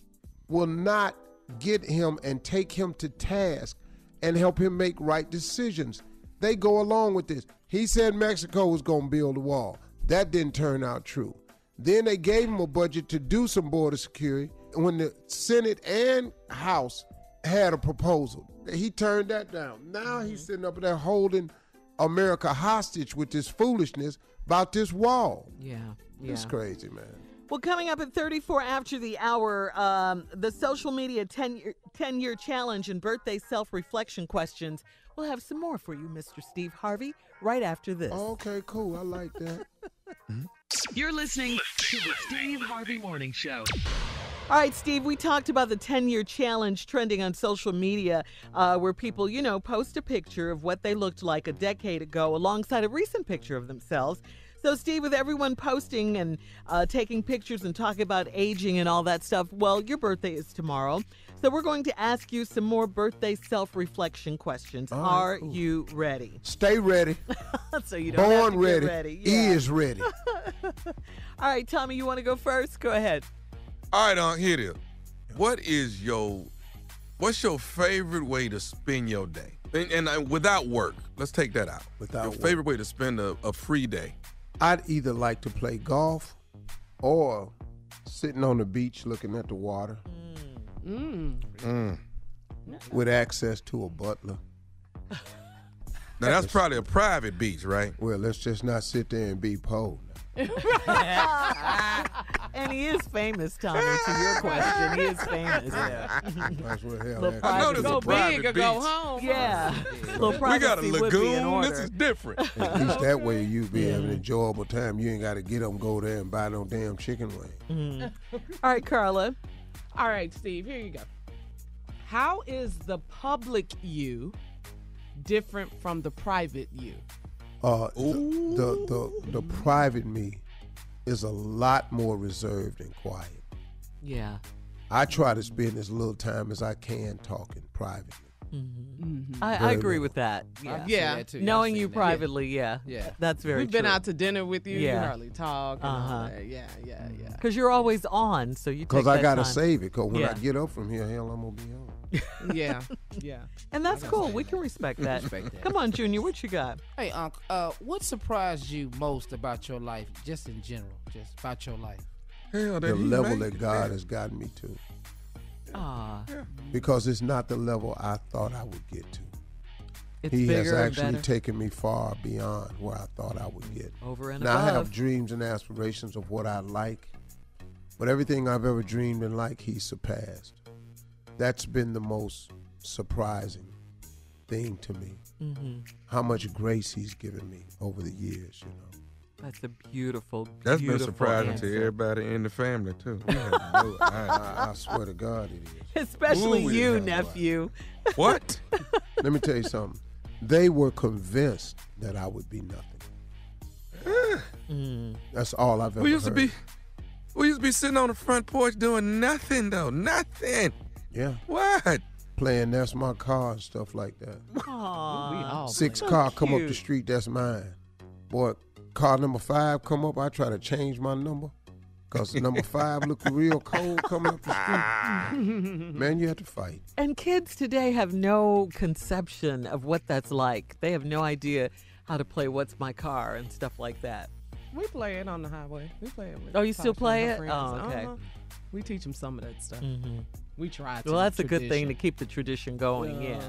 will not get him and take him to task and help him make right decisions. They go along with this. He said Mexico was going to build a wall. That didn't turn out true. Then they gave him a budget to do some border security. When the Senate and House had a proposal, he turned that down. Now he's sitting up there holding America hostage with this foolishness about this wall. Yeah. It's crazy, man. Well, coming up at 34 after the hour, the social media 10-year challenge and birthday self-reflection questions. We'll have some more for you, Mr. Steve Harvey, right after this. Okay, cool. I like that. You're listening to the Steve Harvey Morning Show. All right, Steve, we talked about the 10-year challenge trending on social media where people, post a picture of what they looked like a decade ago alongside a recent picture of themselves. So, Steve, with everyone posting and taking pictures and talking about aging and all that stuff, well, your birthday is tomorrow. So we're going to ask you some more birthday self-reflection questions. All right, Are cool. you ready? Stay ready. So you don't have to ready. get ready. Yeah. Is ready. All right, Tommy, you want to go first? Go ahead. All right, here it is. What's your favorite way to spend your day? And without work, let's take that out. Without your work. favorite way to spend a free day? I'd either like to play golf or sitting on the beach looking at the water with access to a butler. Now, that's probably a private beach, right? Well, let's just not sit there and be poor. And he is famous, Tommy, to your question. He is famous. Yeah. That's what hell Little that I know private- there's a Go private big or beach. go home. Yeah. Little We got a privacy would be in lagoon. order. This is different. At least that way you be having an enjoyable time. You ain't got to get up and go there and buy no damn chicken wing. All right, Carla. All right, Steve, here you go. How is the public you different from the private you? The private me is a lot more reserved and quiet. Yeah. I try to spend as little time as I can talking privately. I Very agree well. with that. Yeah. Yeah. That too. Knowing I've you seen that. privately, yeah. That's very We've been true. out to dinner with you. Yeah. You hardly talk. And all that. Yeah. Because you're always on, so you take Because I that got to time. save it. Because when Yeah. I get up from here, hell, I'm going to be on. Yeah. And that's cool. We can respect that. Come on, Junior, what you got? Hey, Unc, what surprised you most about your life, just in general, just about your life? Hell, The level that God has gotten me to. Because it's not the level I thought I would get to. It's He has bigger and actually better. taken me far beyond where I thought I would get. Over and now, I above. have dreams and aspirations of what I like, but everything I've ever dreamed and liked, He surpassed. That's been the most surprising thing to me. How much grace He's given me over the years, you know. That's a beautiful, That's been beautiful surprising answer. to everybody in the family, too. I swear to God it is. Especially Ooh, we you, didn't have nephew. What? Let me tell you something. They were convinced that I would be nothing. That's all I've ever We used heard. to be sitting on the front porch doing nothing, though. Nothing. Yeah. What? Playing That's My Car and stuff like that. Aww. 6 So car come up the cute. street, that's mine. Boy, car number 5 come up, I try to change my number. Because number 5 look real cold coming up the street. Man, you have to fight. And kids today have no conception of what that's like. They have no idea how to play What's My Car and stuff like that. We play it on the highway. We play it with Oh, you still Tasha play and her it? friends. Oh, okay. We teach them some of that stuff. We try to. Well, that's a good thing tradition. to keep the tradition going, yeah.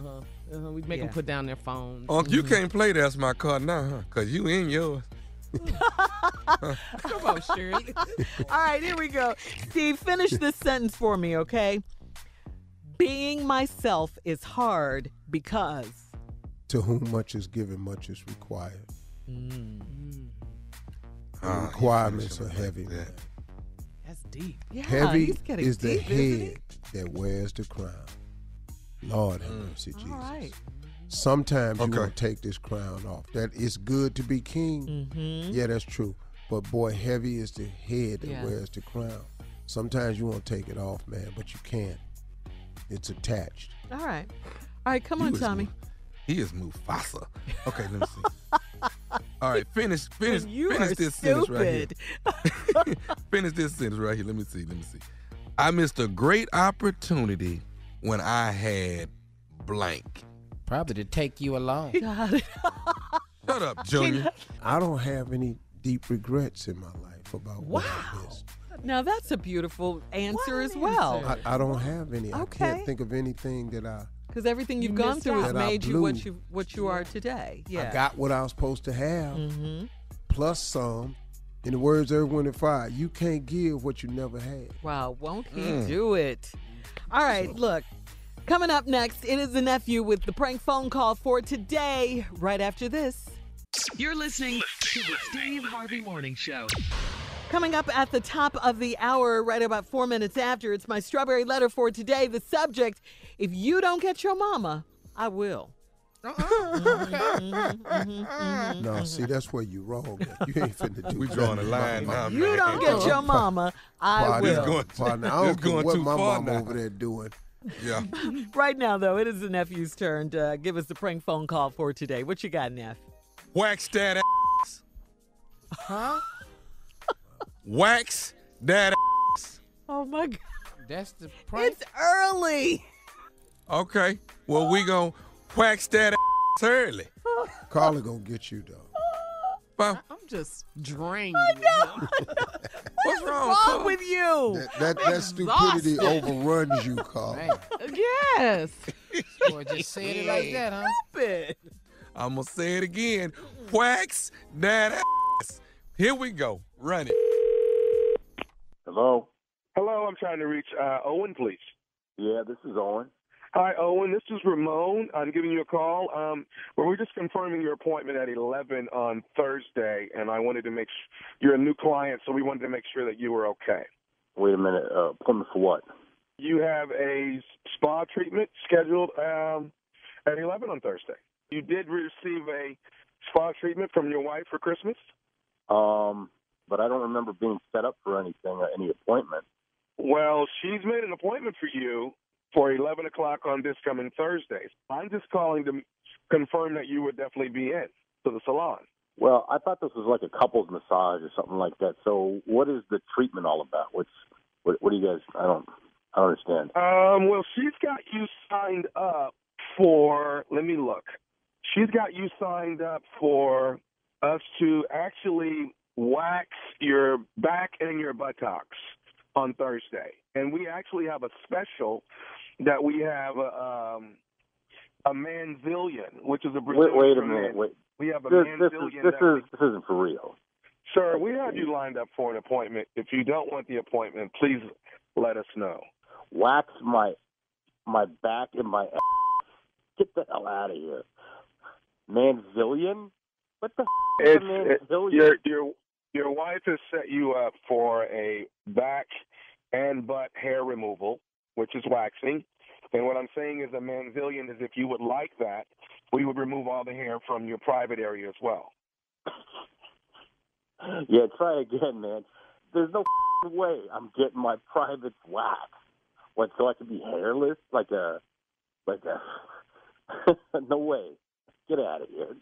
We make them put down their phones. Unc, you can't play That's My Car now, huh? Because you in yours. Come on, Shirley. All right, here we go. Steve, finish this sentence for me, okay? Being myself is hard because... To whom much is given, much is required. The requirements are heavy, man. That's deep. Yeah, Heavy he's getting is the deep, isn't he? head that wears the crown. Lord have mercy, Jesus. All right. Sometimes you want to take this crown off. That it's good to be king. Yeah, that's true. But boy, heavy is the head that wears the crown. Sometimes you want to take it off, man, but you can't. It's attached. All right. All right, come on, Tommy. He is Mufasa. Okay, let me see. All right, finish You this are sentence right here. stupid. Finish this sentence right here. Let me see. I missed a great opportunity when I had blank. Probably to take you along. Got it. Shut up, Junior. I don't have any deep regrets in my life about what I missed. Now, that's a beautiful answer as well. I don't have any. I Okay. can't think of anything that I... Because everything you've gone through has that I made you blew. what you are today. Yeah. I got what I was supposed to have, plus some. In the words of Erwin and Fire, you can't give what you never had. Wow, won't he do it? All right, look. Coming up next, it is the nephew with the prank phone call for today, right after this. You're listening to the Steve Harvey Morning Show. Coming up at the top of the hour, right about 4 minutes after, it's my strawberry letter for today. The subject, if you don't get your mama, I will. No, see, that's where you wrong. You ain't finna do We drawing a line now, You man. don't get your mama, I will. Partner, I don't care going what too my far mama now. over there doing. Yeah. Right now, though, it is the nephew's turn to give us the prank phone call for today. What you got, Neff? Wax that ass. Huh? Wax that ass. Oh, my God. That's the prank. It's early. Okay. Well, we gonna wax that ass early. Carla gonna get you, though. Well, I'm just drained. what's wrong, What's wrong Carl? with you? That stupidity overruns you, Carla. Man, Yes. boy, just said it like that, huh? Stupid. I'm gonna say it again. Wax that ass. Here we go. Run it. Hello? Hello, I'm trying to reach Owen, please. Yeah, this is Owen. Hi, Owen. This is Ramon. I'm giving you a call. Well, we're just confirming your appointment at 11 on Thursday, and I wanted to make you're a new client, so we wanted to make sure that you were okay. Wait a minute. Appointment for what? You have a spa treatment scheduled at 11 on Thursday. You did receive a spa treatment from your wife for Christmas? But I don't remember being set up for anything or any appointment. Well, she's made an appointment for you for 11 o'clock on this coming Thursday. I'm just calling to confirm that you would definitely be in to the salon. Well, I thought this was like a couples massage or something like that. So what is the treatment all about? What do you guys, I don't understand. Well, she's got you signed up for, let me look. She's got you signed up for us to actually wax your back and your buttocks on Thursday. And we actually have a special that we have a manzillion, which is a Brazilian. Wait a minute. Wait. We have a This manzillion. this isn't for real. Sir, we have you lined up for an appointment. If you don't want the appointment, please let us know. Wax my back and my ass. Get the hell out of here. Manzillion? What the is a manzillion? Your wife has set you up for a back and butt hair removal, which is waxing. And what I'm saying is a manzillion is if you would like that, we would remove all the hair from your private area as well. Yeah, try again, man. There's no way I'm getting my private wax. What, so I can be hairless? Like a no way. Get out of here.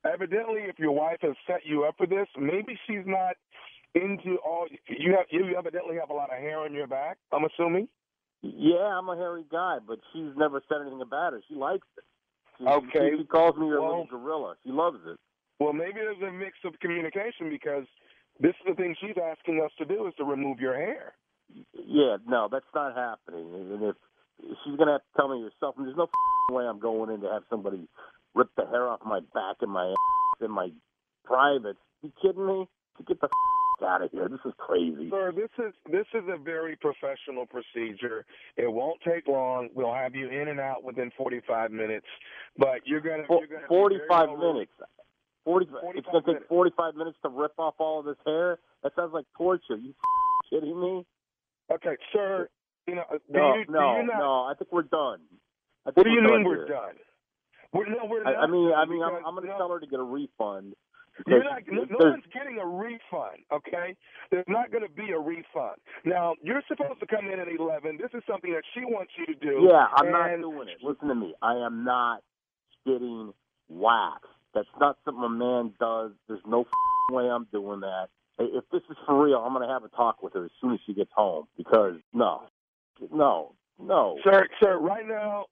Evidently, if your wife has set you up for this, maybe she's not into all. You evidently have a lot of hair on your back, I'm assuming. Yeah, I'm a hairy guy, but she's never said anything about it. She likes it. Okay. She calls me her little gorilla. She loves it. Well, maybe there's a mix of communication because this is the thing she's asking us to do is to remove your hair. Yeah, no, that's not happening. And if she's going to have to tell me herself, and there's no way I'm going in to have somebody rip the hair off my back and my ass and my privates. You kidding me? Get the out of here. This is crazy. Sir, this is a very professional procedure. It won't take long. We'll have you in and out within 45 minutes. But you're going to 45 minutes. It's going to take 45 minutes to rip off all of this hair? That sounds like torture. You kidding me? Okay, sir. No, I think we're done. What do you mean we're done? We're not. I'm going to tell her to get a refund. No one's getting a refund, okay? There's not going to be a refund. Now, you're supposed to come in at 11. This is something that she wants you to do. Yeah, I'm not doing it. Listen to me. I am not getting waxed. That's not something a man does. There's no way I'm doing that. If this is for real, I'm going to have a talk with her as soon as she gets home because, no. Sir, right now,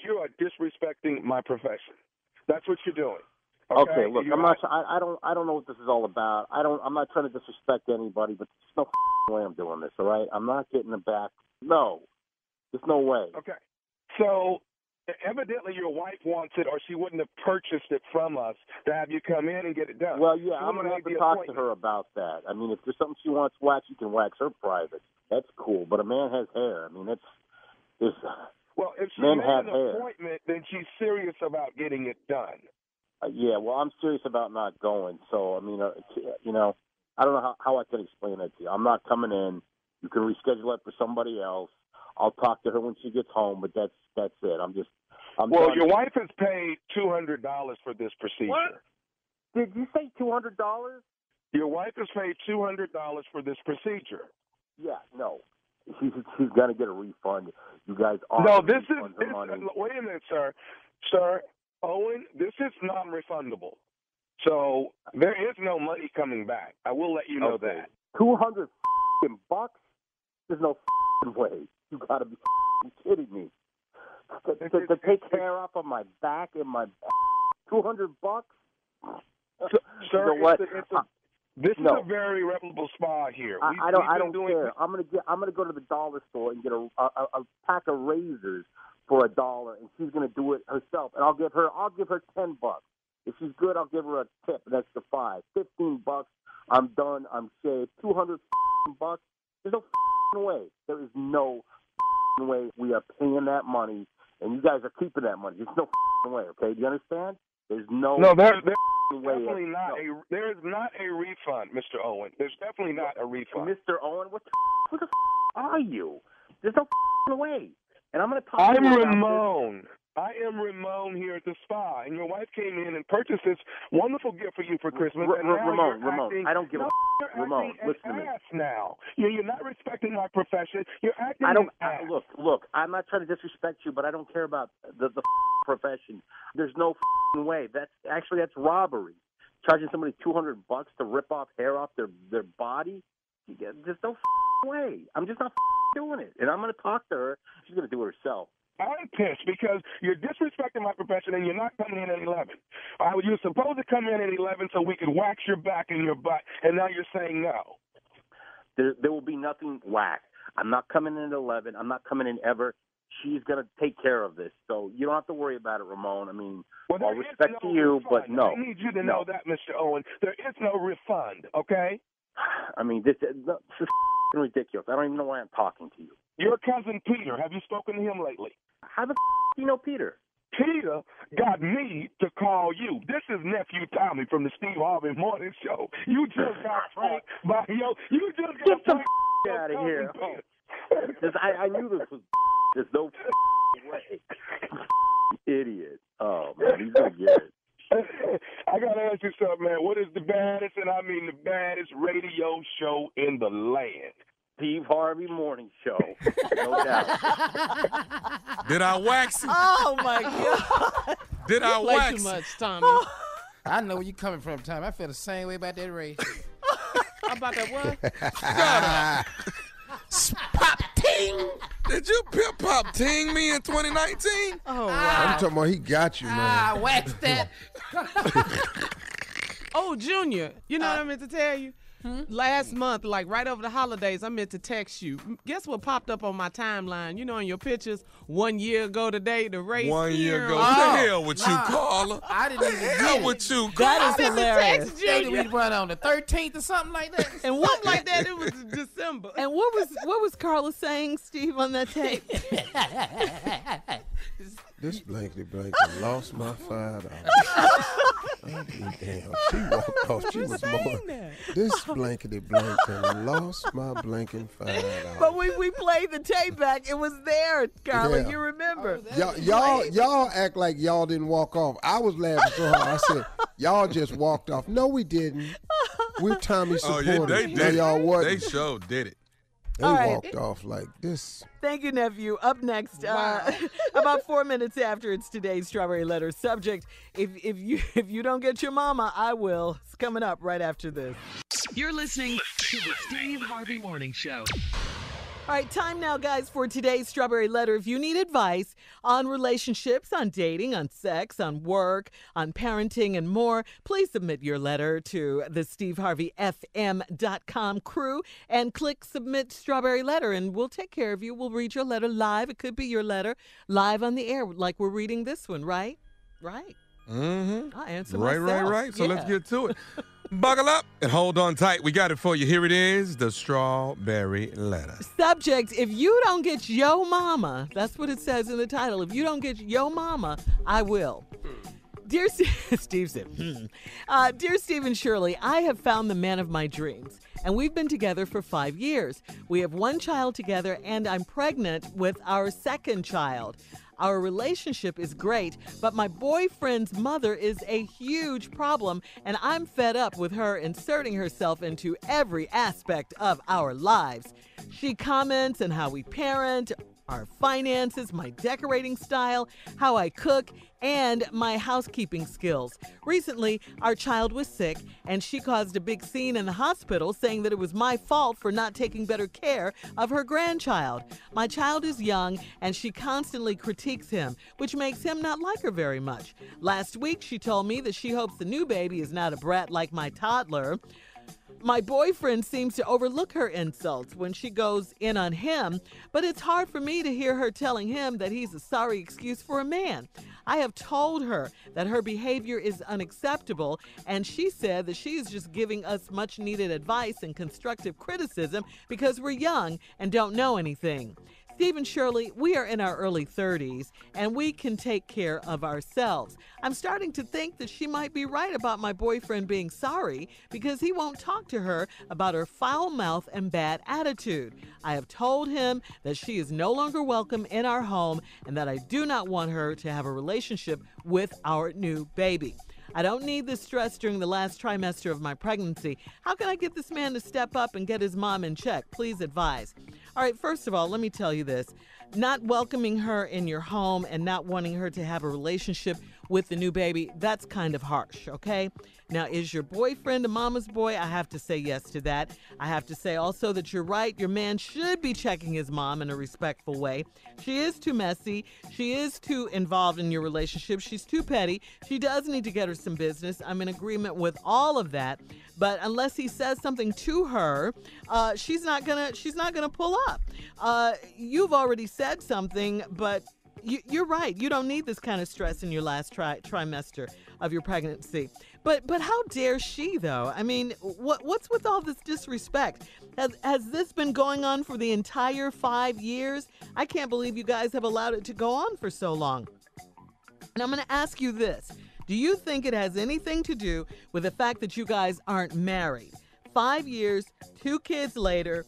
you are disrespecting my profession. That's what you're doing. Okay, look, I don't know what this is all about. I'm not trying to disrespect anybody, but there's no way I'm doing this. All right, I'm not getting it back. No, there's no way. Okay, so evidently your wife wants it, or she wouldn't have purchased it from us to have you come in and get it done. Well, yeah, I'm gonna have to talk to her about that. I mean, if there's something she wants waxed, you can wax her private. That's cool. But a man has hair. I mean, well, if she made an appointment, then she's serious about getting it done. Yeah, well, I'm serious about not going. So, I mean, I don't know how I can explain that to you. I'm not coming in. You can reschedule it for somebody else. I'll talk to her when she gets home, but that's it. Well, your wife has paid $200 for this procedure. What? Did you say $200? Your wife has paid $200 for this procedure. Yeah, no. She's going to get a refund. You guys are. No, this is wait a minute, sir. Sir, Owen, this is non-refundable. So there is no money coming back. I will let you know that. $200 bucks? There's no way. You got to be kidding me. To take hair off of my back and my $200 bucks? Sir, you know what? This is a very reputable spa here. I don't care. I'm gonna go to the dollar store and get a pack of razors for $1, and she's gonna do it herself. And I'll give her $10. If she's good, I'll give her a tip, an extra $5, $15. I'm done. I'm shaved. $200 bucks. There's no way. There is no way we are paying that money, and you guys are keeping that money. There's no way. Okay, do you understand? There's no. There's definitely not there is not a refund, Mr. Owen. There's definitely not a refund. Mr. Owen, what the are you? There's no way. And I'm going to talk to you about Ramon. I am Ramon here at the spa, and your wife came in and purchased this wonderful gift for you for Christmas. Ramon, I don't give a Ramon, listen to me. Now. You're not respecting my profession. You're acting Look, I'm not trying to disrespect you, but I don't care about the profession. There's no way. That's robbery. Charging somebody $200 to rip off hair off their body? There's no way. I'm just not doing it. And I'm going to talk to her. She's going to do it herself. I'm pissed because you're disrespecting my profession and you're not coming in at 11. You were supposed to come in at 11 so we could wax your back and your butt, and now you're saying no. There will be nothing waxed. I'm not coming in at 11. I'm not coming in ever. She's going to take care of this. So you don't have to worry about it, Ramon. I mean, all respect to you, but no. I need you to know that, Mr. Owen. There is no refund, okay? I mean, this is ridiculous. I don't even know why I'm talking to you. Your cousin Peter, have you spoken to him lately? How the do you know Peter? Peter got me to call you. This is nephew Tommy from the Steve Harvey Morning Show. You just got pranked by you just got pranked out of here. I knew this was there's no way. Idiot. Oh man, he's gonna get it. I gotta ask you something, man. What is the baddest, and I mean the baddest radio show in the land? Steve Harvey Morning Show. No doubt. Did I wax it? Oh, my God. Did I wax it? Too much, Tommy. I know where you're coming from, Tommy. I feel the same way about that race. How about that what? Shut up. Pop ting. Did you pip pop ting me in 2019? Oh, wow. I'm talking about he got you, man. Wax that. Oh, Junior, you know what I meant to tell you? Last month, like right over the holidays, I meant to text you. Guess what popped up on my timeline? You know, in your pictures, 1 year ago today, the race. 1 year ago. What the hell with you, Carla? I didn't even hell get it. with you, Carla. That is hilarious. We run on the 13th or something like that. And what like that? It was December. And what was Carla saying, Steve, on that tape? This blankety blanket lost my $5. I'll be damn. She walked off. She was more. This blankety blanket lost my blanket $5. But when we played the tape back, it was there, Carla. Yeah. You remember? Y'all act like y'all didn't walk off. I was laughing so hard. I said, y'all just walked off. No, we didn't. We're Tommy supporters. They no, did. y'all wasn't. They sure did it. They walked off like this. Thank you, nephew. Up next, about 4 minutes after, it's today's Strawberry Letter subject. If you don't get your mama, I will. It's coming up right after this. You're listening to the Steve Harvey Morning Show. All right, time now, guys, for today's Strawberry Letter. If you need advice on relationships, on dating, on sex, on work, on parenting, and more, please submit your letter to the SteveHarveyFM.com crew and click Submit Strawberry Letter, and we'll take care of you. We'll read your letter live. It could be your letter live on the air, like we're reading this one, right? Right. Mm-hmm. I answer right, myself. Right. So Yeah. let's get to it. Buckle up and hold on tight. We got it for you. Here it is, the Strawberry Letter. Subject, if you don't get yo mama, that's what it says in the title. If you don't get yo mama, I will. Dear Steve said, Dear Steve and Shirley, I have found the man of my dreams, and we've been together for 5 years. We have one child together, and I'm pregnant with our second child. Our relationship is great, but my boyfriend's mother is a huge problem, and I'm fed up with her inserting herself into every aspect of our lives. She comments on how we parent, our finances, my decorating style, how I cook, and my housekeeping skills. Recently, our child was sick, and she caused a big scene in the hospital saying that it was my fault for not taking better care of her grandchild. My child is young, and she constantly critiques him, which makes him not like her very much. Last week, she told me that she hopes the new baby is not a brat like my toddler. My boyfriend seems to overlook her insults when she goes in on him, but it's hard for me to hear her telling him that he's a sorry excuse for a man. I have told her that her behavior is unacceptable, and she said that she is just giving us much needed advice and constructive criticism because we're young and don't know anything. Steve and Shirley, we are in our early 30s, and we can take care of ourselves. I'm starting to think that she might be right about my boyfriend being sorry because he won't talk to her about her foul mouth and bad attitude. I have told him that she is no longer welcome in our home and that I do not want her to have a relationship with our new baby. I don't need this stress during the last trimester of my pregnancy. How can I get this man to step up and get his mom in check? Please advise. All right, first of all, let me tell you this. Not welcoming her in your home and not wanting her to have a relationship with the new baby, that's kind of harsh, okay? Now, is your boyfriend a mama's boy? I have to say yes to that. I have to say also that you're right. Your man should be checking his mom in a respectful way. She is too messy. She is too involved in your relationship. She's too petty. She does need to get her some business. I'm in agreement with all of that. But unless he says something to her, she's not gonna pull up. You've already said something, but you're right. You don't need this kind of stress in your last trimester of your pregnancy. But how dare she, though? I mean, what's with all this disrespect? Has this been going on for the entire 5 years? I can't believe you guys have allowed it to go on for so long. And I'm going to ask you this. Do you think it has anything to do with the fact that you guys aren't married? 5 years, 2 kids later,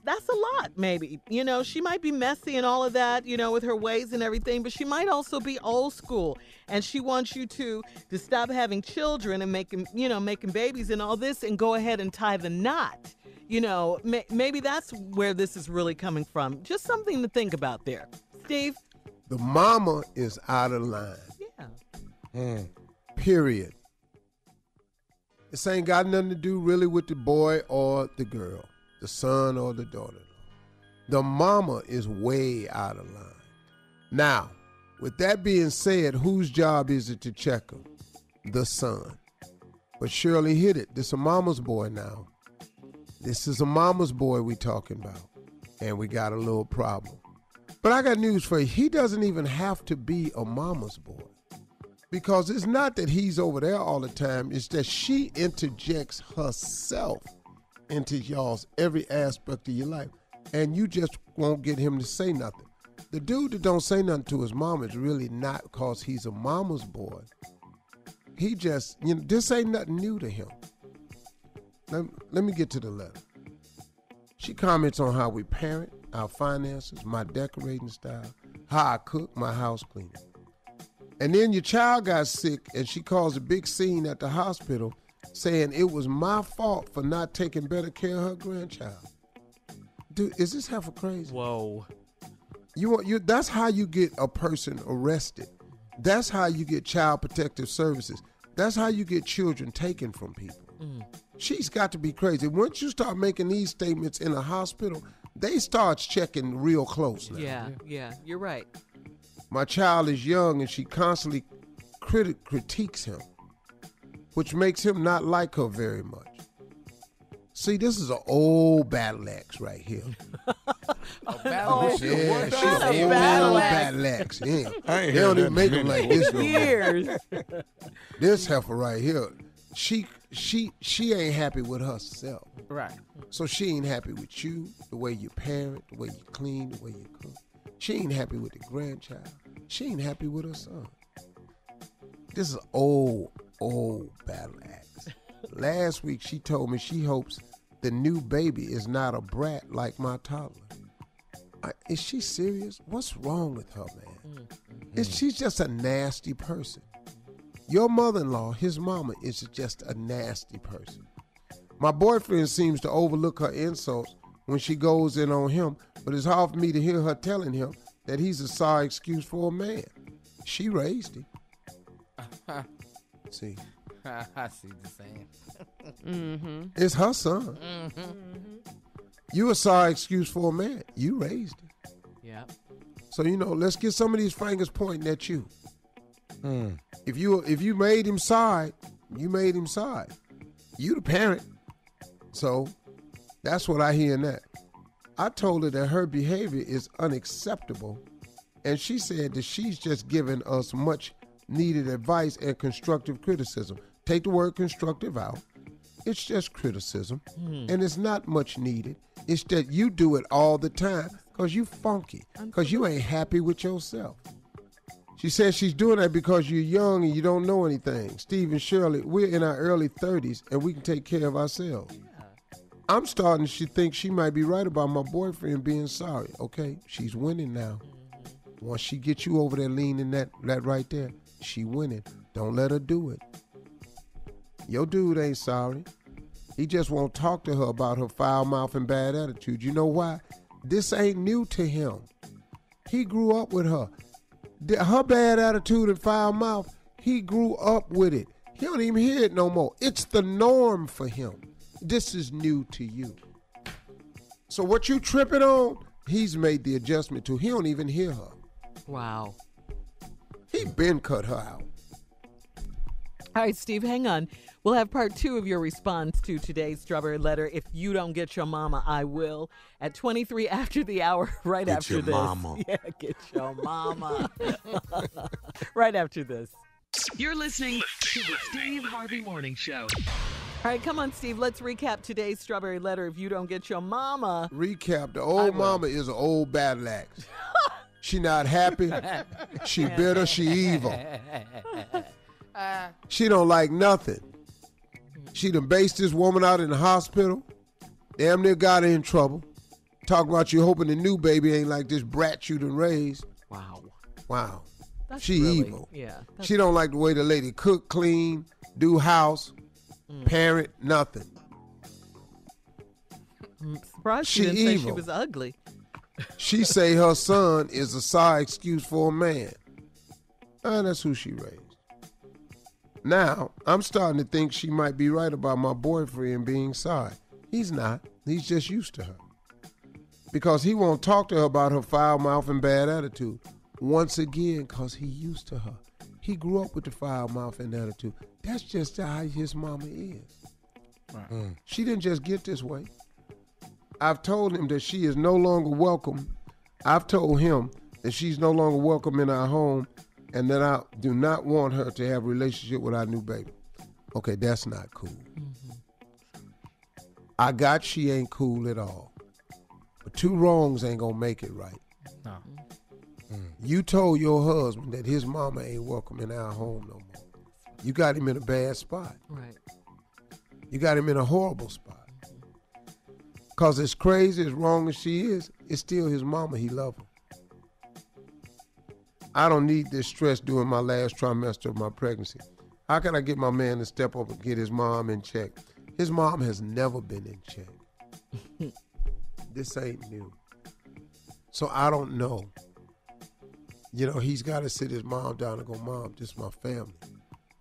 that's a lot, maybe. You know, she might be messy and all of that, you know, with her ways and everything, but she might also be old school. And she wants you to stop having children and making babies and all this and go ahead and tie the knot. You know, maybe that's where this is really coming from. Just something to think about there. Steve? The mama is out of line. Yeah. Period. This ain't got nothing to do really with the boy or the girl, the son or the daughter. The mama is way out of line. Now, with that being said, whose job is it to check her? The son. But Shirley hit it. This is a mama's boy now. This is a mama's boy we talking about. And we got a little problem. But I got news for you. He doesn't even have to be a mama's boy. Because it's not that he's over there all the time. It's that she interjects herself into y'all's every aspect of your life. And you just won't get him to say nothing. The dude that don't say nothing to his mama is really not because he's a mama's boy. He just, this ain't nothing new to him. Let me get to the letter. She comments on how we parent, our finances, my decorating style, how I cook, my house cleaning. And then your child got sick and she caused a big scene at the hospital saying it was my fault for not taking better care of her grandchild. Dude, is this half a crazy? Whoa. That's how you get a person arrested. That's how you get child protective services. That's how you get children taken from people. She's got to be crazy. Once you start making these statements in a hospital, they start checking real close now. Yeah, you're right. My child is young and she constantly critiques him, which makes him not like her very much. See, this is an old battle axe right here. Battle axe? Yeah, she's an old battle axe. Yeah. They don't even make them like this no more. Years. This heifer right here, she ain't happy with herself. Right. So she ain't happy with you, the way you parent, the way you clean, the way you cook. She ain't happy with the grandchild. She ain't happy with her son. This is old battle axe. Last week she told me she hopes the new baby is not a brat like my toddler. Is she serious? What's wrong with her, man? She's just a nasty person. Your mother-in-law, his mama, is just a nasty person. My boyfriend seems to overlook her insults when she goes in on him, but it's hard for me to hear her telling him that he's a sorry excuse for a man. She raised him. See. I see the same. It's her son. You a sorry excuse for a man. You raised him. Yeah. So, let's get some of these fingers pointing at you. If you made him sorry, you made him sorry. You the parent. So that's what I hear in that. I told her that her behavior is unacceptable, and she said that she's just giving us much needed advice and constructive criticism. Take the word constructive out. It's just criticism, and it's not much needed. It's that you do it all the time because you funky, because you ain't happy with yourself. She says she's doing that because you're young and you don't know anything. Steve and Shirley, we're in our early 30s, and we can take care of ourselves. I'm starting to think she might be right about my boyfriend being sorry. Okay, she's winning now. Once she gets you over there leaning that right there, she winning. Don't let her do it. Your dude ain't sorry. He just won't talk to her about her foul mouth and bad attitude. You know why? This ain't new to him. He grew up with her. Her bad attitude and foul mouth, he grew up with it. He don't even hear it no more. It's the norm for him. This is new to you. So what you tripping on, he's made the adjustment to. He don't even hear her. Wow. He been cut her out. All right, Steve, hang on. We'll have part 2 of your response to today's Strawberry Letter. If you don't get your mama, I will. At 23 after the hour, right Get after your this. mama. Yeah, get your mama. Right after this. You're listening to the Steve Harvey Morning Show. All right, come on, Steve. Let's recap today's Strawberry Letter. If you don't get your mama. Recap. The old mama is an old battle axe. She not happy. She bitter. She evil. She don't like nothing. She done based this woman out in the hospital. Damn near got her in trouble. Talk about you hoping the new baby ain't like this brat you done raised. Wow. That's she really, evil. Yeah. She don't like the way the lady cook, clean, do house, parent, nothing. Surprised she didn't say she was ugly. She say her son is a sorry excuse for a man. And that's who she raised. Now, I'm starting to think she might be right about my boyfriend being sorry. He's not. He's just used to her. Because he won't talk to her about her foul mouth and bad attitude. Once again, because he used to her. He grew up with the foul mouth and attitude. That's just how his mama is. Right. She didn't just get this way. I've told him that she is no longer welcome. I've told him that she's no longer welcome in our home and that I do not want her to have a relationship with our new baby. Okay, that's not cool. I got she ain't cool at all. But 2 wrongs ain't gonna make it right. No. You told your husband that his mama ain't welcome in our home no more. You got him in a bad spot. Right. You got him in a horrible spot. Because as crazy, as wrong as she is, it's still his mama. He love her. I don't need this stress during my last trimester of my pregnancy. How can I get my man to step up and get his mom in check? His mom has never been in check. This ain't new. So I don't know. You know, he's got to sit his mom down and go, Mom, this is my family.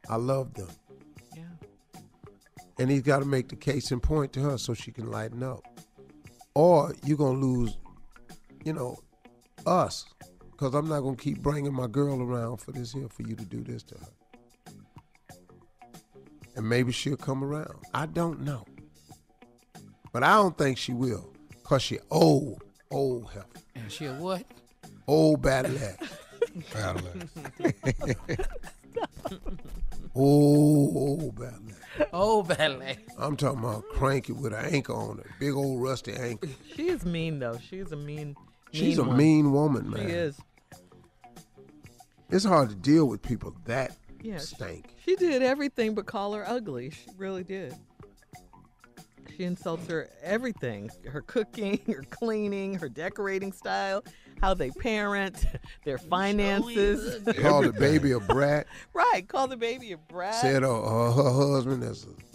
I love them. Yeah. And he's got to make the case in point to her so she can lighten up. Or you're going to lose, you know, us. Because I'm not going to keep bringing my girl around for this here, for you to do this to her. And maybe she'll come around. I don't know. But I don't think she will. Because she old heifer. And she'll what? Old battle axe. Old battle axe. Old battle axe. I'm talking about cranky with an anchor on it. Big old rusty anchor. She is mean, though. She's a mean She's a one. mean woman, man. She is. It's hard to deal with people that Yeah, stink. She did everything but call her ugly. She really did. She insults her everything. Her cooking, her cleaning, her decorating style, how they parent, their finances. Called the baby a brat. Right, call the baby a brat. Said her husband,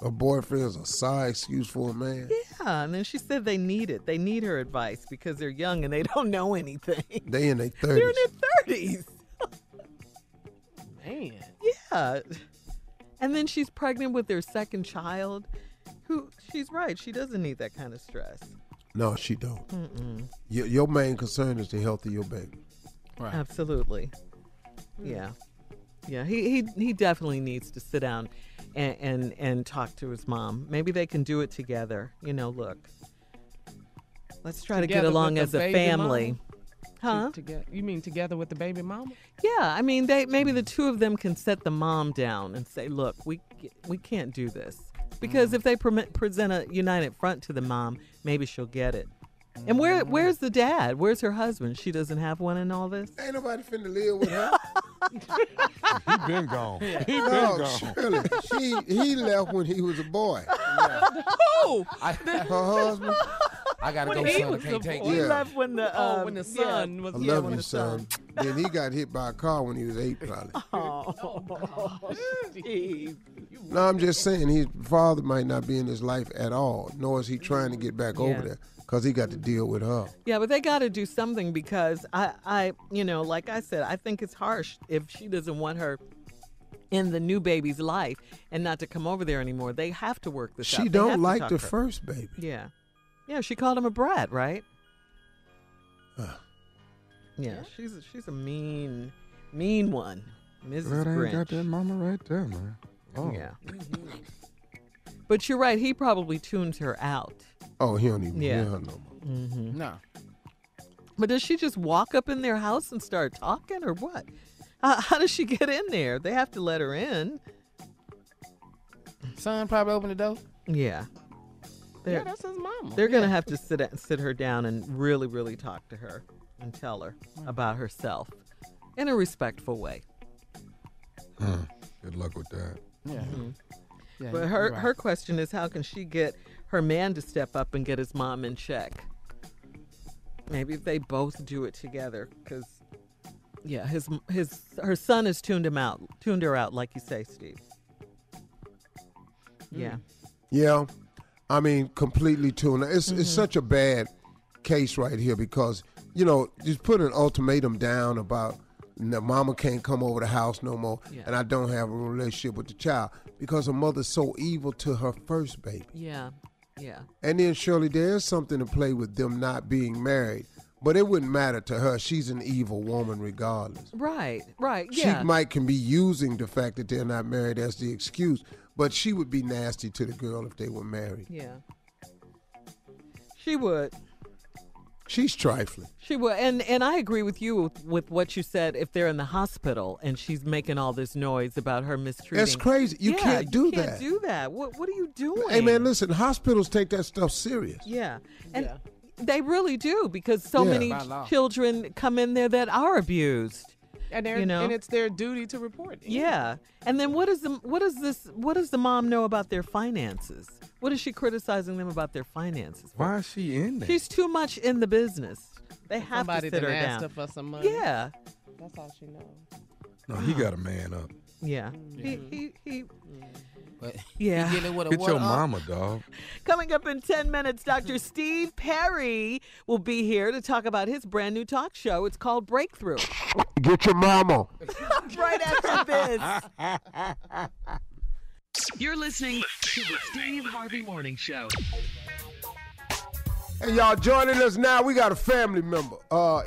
her boyfriend is a side excuse for a man. Yeah, and then she said they need it. They need her advice because they're young and they don't know anything. They in their 30s. They're in their 30s. Man. Yeah. And then she's pregnant with their second child. She's right. She doesn't need that kind of stress. No, she don't. Mm-mm. Your main concern is the health of your baby. Right. Absolutely. Yeah. Yeah. He definitely needs to sit down and talk to his mom. Maybe they can do it together. You know, look. Let's try to get along as a family. Mama? Huh? You mean together with the baby mama? Yeah, I mean, maybe the two of them can set the mom down and say, look, we can't do this. Because if they present a united front to the mom, maybe she'll get it. And where's the dad? Where's her husband? She doesn't have one in all this? Ain't nobody finna live with her. He been gone. Yeah. He been No, gone. Shirley, he left when he was a boy. Who? Her husband. I gotta When go, he son. I was can't a take boy. it. He left when the son was. I love you, son. Then he got hit by a car when he was 8, probably. Oh, Steve. No, I'm just saying his father might not be in his life at all, nor is he trying to get back over there because he got to deal with her. Yeah, but they got to do something because I, like I said, I think it's harsh if she doesn't want her in the new baby's life and not to come over there anymore. They have to work this out. She They have don't to like talk the to her. first baby. Yeah. Yeah, she called him a brat, right? Yeah, she's a mean one. Mrs. That ain't Grinch. got that mama right there, man. Oh. Yeah. But you're right, he probably tunes her out. Oh, he don't even Yeah. hear her no more. Mm-hmm. No. But does she just walk up in their house and start talking or what? How does she get in there? They have to let her in. Son probably opened the door. Yeah. Yeah, that's his mama. They're going to have to sit her down and really, really talk to her and tell her about herself in a respectful way. Good luck with that. Yeah. Mm-hmm. Yeah, But you're right. her question is, how can she get her man to step up and get his mom in check? Maybe if they both do it together, because her son has tuned her out, like you say, Steve. Yeah. Yeah, I mean, completely tuned. It's such a bad case right here because, just put an ultimatum down about the mama can't come over the house no more, and I don't have a relationship with the child because her mother's so evil to her first baby. Yeah, yeah. And then, Shirley, there's something to play with them not being married, but it wouldn't matter to her. She's an evil woman regardless. Right, yeah. She can be using the fact that they're not married as the excuse, but she would be nasty to the girl if they were married. Yeah. She would. She's trifling. She would. And I agree with you with what you said if they're in the hospital and she's making all this noise about her mistreating. That's crazy. You can't do that. You can't do that. What are you doing? Hey, man, listen, hospitals take that stuff serious. Yeah. And They really do, because so many children come in there that are abused. And it's their duty to report it. Yeah. And then what does the mom know about their finances? What is she criticizing them about their finances for? Why is she in there? She's too much in the business. They have to sit her down. Asked her for some money. Yeah. That's all she knows. No, he got a man up. Yeah. But Yeah. he with a Get your what-up? mama, dog. Coming up in 10 minutes, Dr. Steve Perry will be here to talk about his brand new talk show. It's called Breakthrough. Get your mama. Right after this. You're listening to the Steve Harvey Morning Show. Hey, y'all, joining us now, we got a family member.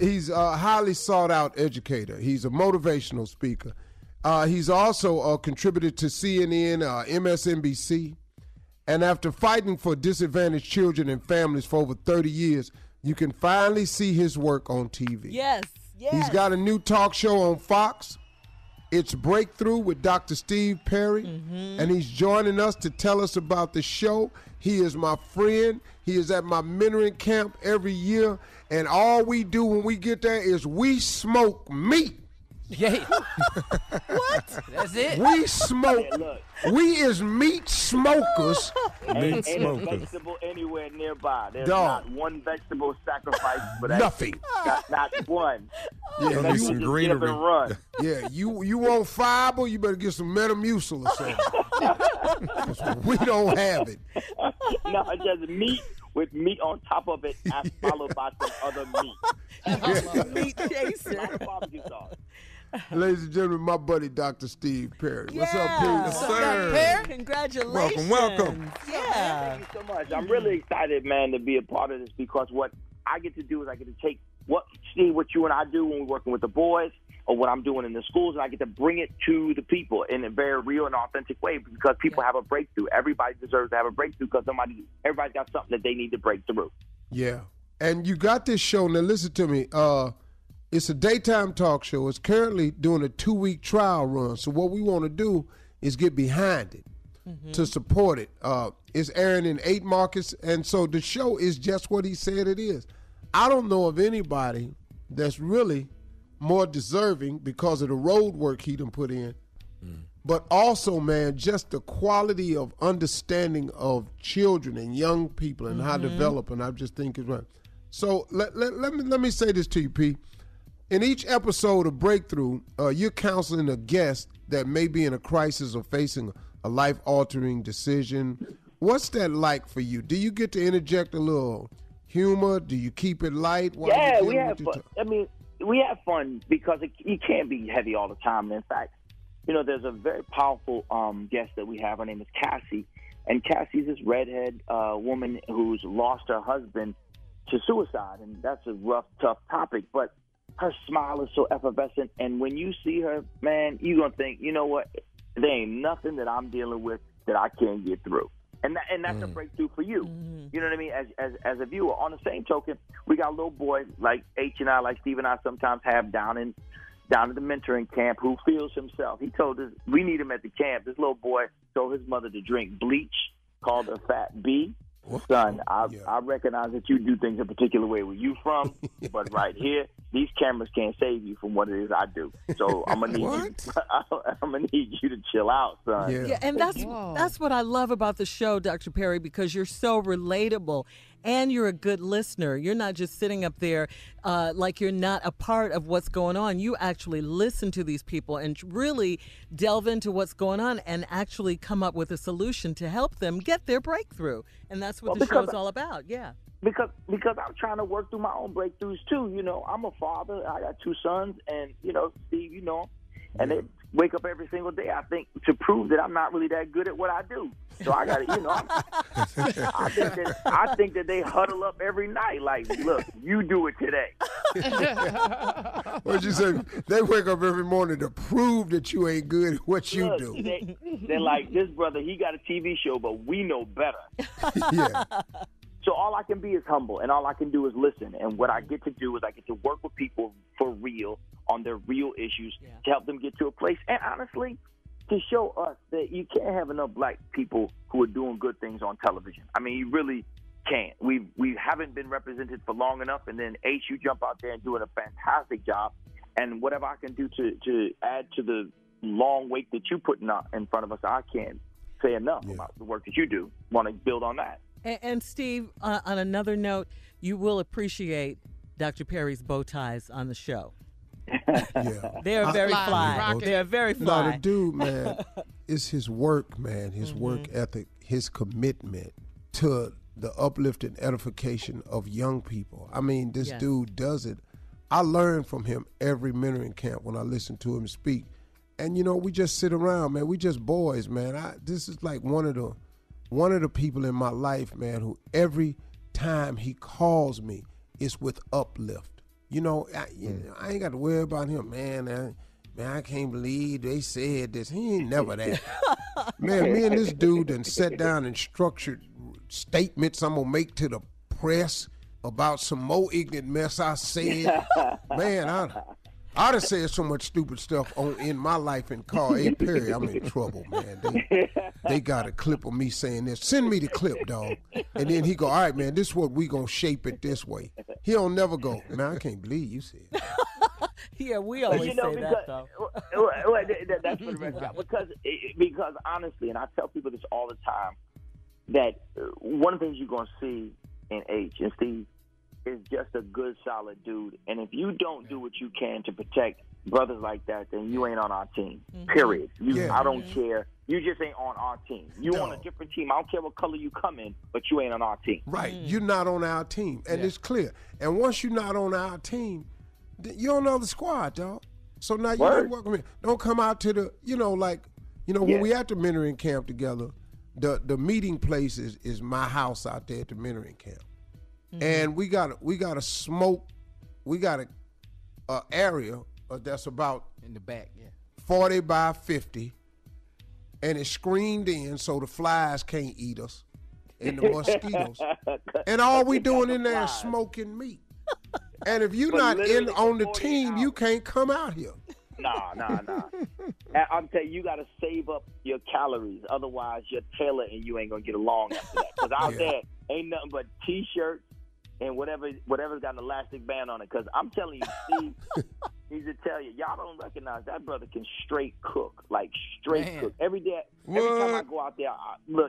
He's a highly sought-out educator. He's a motivational speaker. He's also contributed to CNN, MSNBC. And after fighting for disadvantaged children and families for over 30 years, you can finally see his work on TV. Yes. He's got a new talk show on Fox. It's Breakthrough with Dr. Steve Perry. And he's joining us to tell us about the show. He is my friend. He is at my mentoring camp every year. And all we do when we get there is we smoke meat. Yeah. What? That's it. We smoke. We is meat smokers. Ain't a vegetable anywhere nearby. There's Dog. not one vegetable sacrifice for that. Nothing. Not one. Yeah, Need some Just greenery. give and run. Yeah, you want fiber, you better get some Metamucil or something. We don't have it. No, it's just meat with meat on top of it, and followed by some other meat. Meat chaser. A lot of barbecue sauce. Ladies and gentlemen, my buddy Dr. Steve Perry. What's up, Pete? Yes, sir. Congratulations. Welcome. Yeah. Thank you so much. I'm really excited, man, to be a part of this, because what I get to do is I get to take what you and I do when we're working with the boys, or what I'm doing in the schools, and I get to bring it to the people in a very real and authentic way, because people have a breakthrough. Everybody deserves to have a breakthrough, because everybody's got something that they need to break through. Yeah. And you got this show. Now, listen to me. It's a daytime talk show. It's currently doing a 2-week trial run. So what we want to do is get behind it to support it. It's airing in 8 markets. And so the show is just what he said it is. I don't know of anybody that's really more deserving because of the road work he done put in. But also, man, just the quality of understanding of children and young people and how to develop, and I just think is right. So let me say this to you, P. In each episode of Breakthrough, you're counseling a guest that may be in a crisis or facing a life-altering decision. What's that like for you? Do you get to interject a little humor? Do you keep it light? Yeah, we have fun. I mean, we have fun because it can't be heavy all the time. And in fact, there's a very powerful guest that we have. Her name is Cassie. And Cassie's this redhead woman who's lost her husband to suicide. And that's a rough, tough topic. But her smile is so effervescent. And when you see her, man, you're going to think, you know what? There ain't nothing that I'm dealing with that I can't get through. And that's a breakthrough for you. You know what I mean? As a viewer. On the same token, we got a little boy like H and I, like Steve and I sometimes have down at the mentoring camp, who feels himself. He told us, we need him at the camp. This little boy told his mother to drink bleach, called her Fat B. Son, I recognize that you do things a particular way where you from, but right here, these cameras can't save you from what it is I do. So I'm gonna need you to chill out, son. Yeah, and that's what I love about the show, Dr. Perry, because you're so relatable and you're a good listener. You're not just sitting up there like you're not a part of what's going on. You actually listen to these people and really delve into what's going on and actually come up with a solution to help them get their breakthrough. And that's what the show is all about. Yeah. Because I'm trying to work through my own breakthroughs too. I'm a father. I got 2 sons, and Steve, and they wake up every single day, I think, to prove that I'm not really that good at what I do. So I got to, I think that they huddle up every night like, look, you do it today. What'd you say? They wake up every morning to prove that you ain't good at what you do. They're like, this brother, he got a TV show, but we know better. Yeah. So all I can be is humble, and all I can do is listen. And what I get to do is I get to work with people for real on their real issues to help them get to a place. And honestly, to show us that you can't have enough black people who are doing good things on television. I mean, you really can't. We haven't been represented for long enough, and then H, you jump out there and doing a fantastic job, and whatever I can do to add to the long wait that you put in front of us, I can't say enough about the work that you do. Want to build on that. And Steve, on another note, you will appreciate Dr. Perry's bow ties on the show. They are very fly. They are very fly. No, the dude, man, it's his work, man, his work ethic, his commitment to the uplift and edification of young people. I mean, this dude does it. I learn from him every mentoring camp when I listen to him speak. And, you know, we just sit around, man. We just boys, man. This is like one of the people in my life, man, who every time he calls me, it's with uplift. You know, I ain't got to worry about him, man. I can't believe they said this. He ain't never that. Man, me and this dude done sat down and structured statements I'm going to make to the press about some more ignorant mess I said. Man, I done said so much stupid stuff in my life in Carl A. Perry. I'm in trouble, man. They got a clip of me saying this. Send me the clip, dog. And then he go, all right, man, this is what we going to shape it this way. He don't never go, man, I can't believe you said that. Yeah, we always say that, though. That's for the rest of it. Because honestly, and I tell people this all the time, that one of the things you're going to see in H and Steve is just a good, solid dude. And if you don't do what you can to protect brothers like that, then you ain't on our team, period. I don't care. You just ain't on our team. You on a different team. I don't care what color you come in, but you ain't on our team. Right. You're not on our team. And it's clear. And once you're not on our team, you're on another squad, dog. So now you don't welcome in. Don't come out to the, when we at the mentoring camp together, the meeting place is my house out there at the mentoring camp. And we got a smoke, we got a area that's about in the back, 40 by 50, and it's screened in so the flies can't eat us and the mosquitoes. And all we doing in there is smoking meat. And if you're not in on the team, you can't come out here. Nah. I'm telling you, got to save up your calories. Otherwise, your tailor and you ain't going to get along after that. Because out there ain't nothing but T-shirts and whatever's got an elastic band on it. Because I'm telling you, Steve, he's to tell you, y'all don't recognize that brother can straight cook. Like, straight cook. Every day, every time I go out there,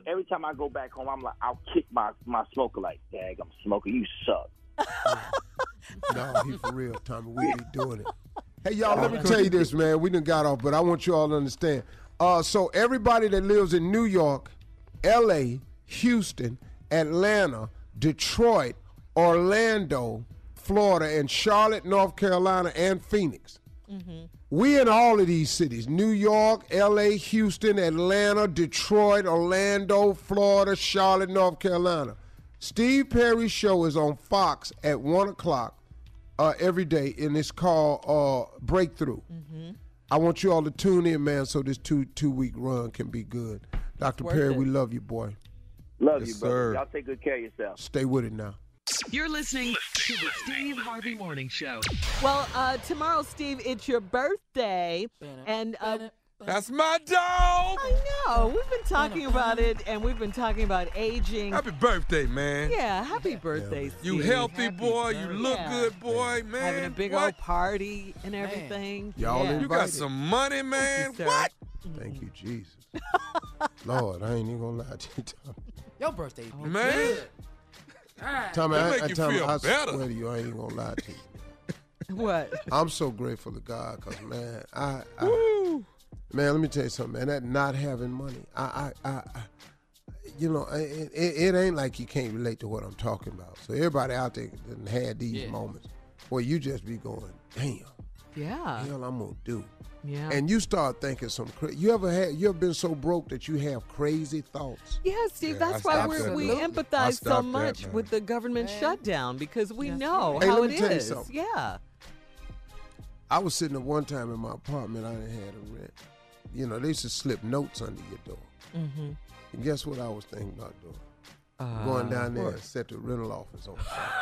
every time I go back home, I'm like, I'll kick my smoker like, dang, I'm a smoker, you suck. No, he for real, Tommy. We be doing it. Hey, y'all, let me tell you this, man. We done got off, but I want you all to understand. So everybody that lives in New York, L.A., Houston, Atlanta, Detroit, Orlando, Florida, and Charlotte, North Carolina, and Phoenix. We in all of these cities, New York, L.A., Houston, Atlanta, Detroit, Orlando, Florida, Charlotte, North Carolina. Steve Perry's show is on Fox at 1 o'clock every day, and it's called Breakthrough. I want you all to tune in, man, so this two-week run can be good. Dr. Perry, we love you, boy. Love you, brother. Y'all take good care of yourself. Stay with it now. You're listening to the Steve Harvey Morning Show. Well, tomorrow, Steve, it's your birthday, and that's my dog. I know. We've been talking about it, and we've been talking about aging. Happy birthday, man. Yeah, happy birthday, Steve. You healthy, boy. You look good, boy, man. Having a big old party and everything. Y'all invited. You got some money, man. What? Thank you, Jesus. Lord, I ain't even gonna lie to you, Tommy. Your birthday, man. Good. Tommy, I better. swear to you, I ain't even gonna lie to you. What? I'm so grateful to God, because, man, man, let me tell you something, man. That not having money, it ain't like you can't relate to what I'm talking about. So everybody out there done had these moments where you just be going, damn. Yeah. Hell, I'm gonna do. Yeah. And you start thinking you ever been so broke that you have crazy thoughts? Yeah, Steve, that's why we empathize so much with the government shutdown, because we know how it is. Yeah. I was sitting at one time in my apartment. I didn't have a rent. You know, they used to slip notes under your door. And guess what I was thinking about doing? Going down there and set the rental office on fire.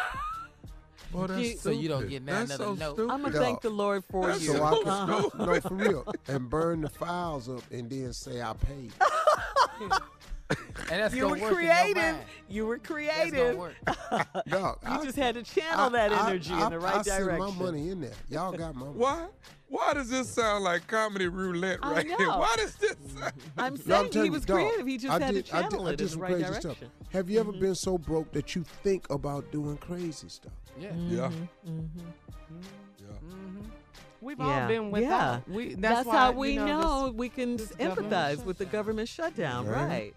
Well, so you don't get another note. I'm going to thank the Lord for you. So I can, no, for real. And burn the files up and then say I paid. And that's You were gonna work in your creative. mind. You were That's creative. gonna work. Dog, You just had to channel that energy in the right I direction. send my money in there. Y'all got my money. Why does this sound like comedy roulette I right here? know. Why does this sound? I'm No, saying telling he you, was dog, creative. He just had to channel I it did in the some right crazy direction. stuff. Have you ever been so broke that you think about doing crazy stuff? Yeah. Yeah. We've all been without. That's why, how we you know we can this government empathize with the government shutdown, right?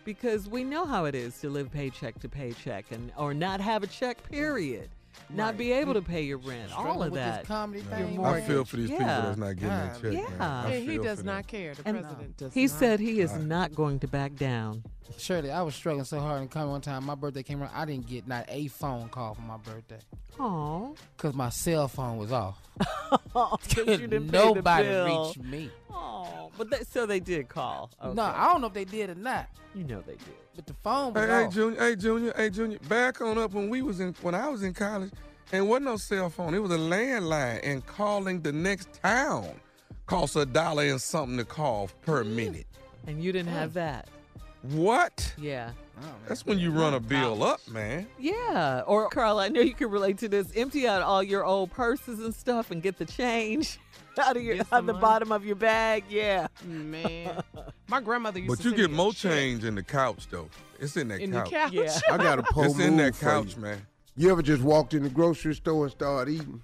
Because we know how it is to live paycheck to paycheck or not have a check, period. Not be able to pay your rent, all of with that. This comedy thing, I feel for these people Yeah. that's not getting their check. Yeah. Man. I And he feel does for not them. care. The And president does he not. said he is not going to back down. Shirley, I was struggling so hard in comedy one time. My birthday came around. I didn't get not a phone call for my birthday. Oh, Because my cell phone was off. you didn't Nobody pay the bill. reached me. Oh, but so they did call. Okay. No, I don't know if they did or not. You know they did. But the phone was Hey, off. Junior. Back on up when I was in college, and wasn't no cell phone. It was a landline, and calling the next town costs $1 and something to call per minute. And you didn't have that. What? Yeah. That's when you run a bill up, man. Yeah. Or, Carl, I know you can relate to this. Empty out all your old purses and stuff and get the change out of the bottom of your bag. Yeah. Man. My grandmother used But to you send get me a more check. change in the couch, though. It's in that In couch. the couch. Yeah. I got a pole It's in that for couch, you. man. You ever just walked in the grocery store and started eating?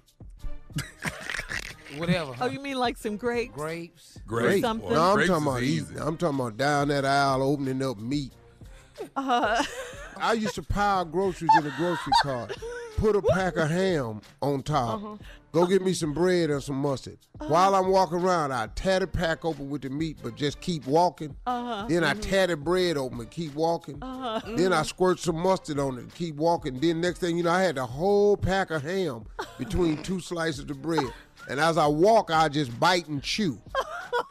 Whatever. Oh, you mean like some grapes? Grapes. Grapes. something? No, I'm Grapes talking is about easy. eating. I'm talking about down that aisle opening up meat. I used to pile groceries in the grocery cart, put a pack of ham on top, go get me some bread and some mustard. While I'm walking around, I tear the pack open with the meat, but just keep walking. Then I tear the bread open and keep walking. Then I squirt some mustard on it and keep walking. Then next thing you know, I had the whole pack of ham between two slices of bread. And as I walk, I just bite and chew.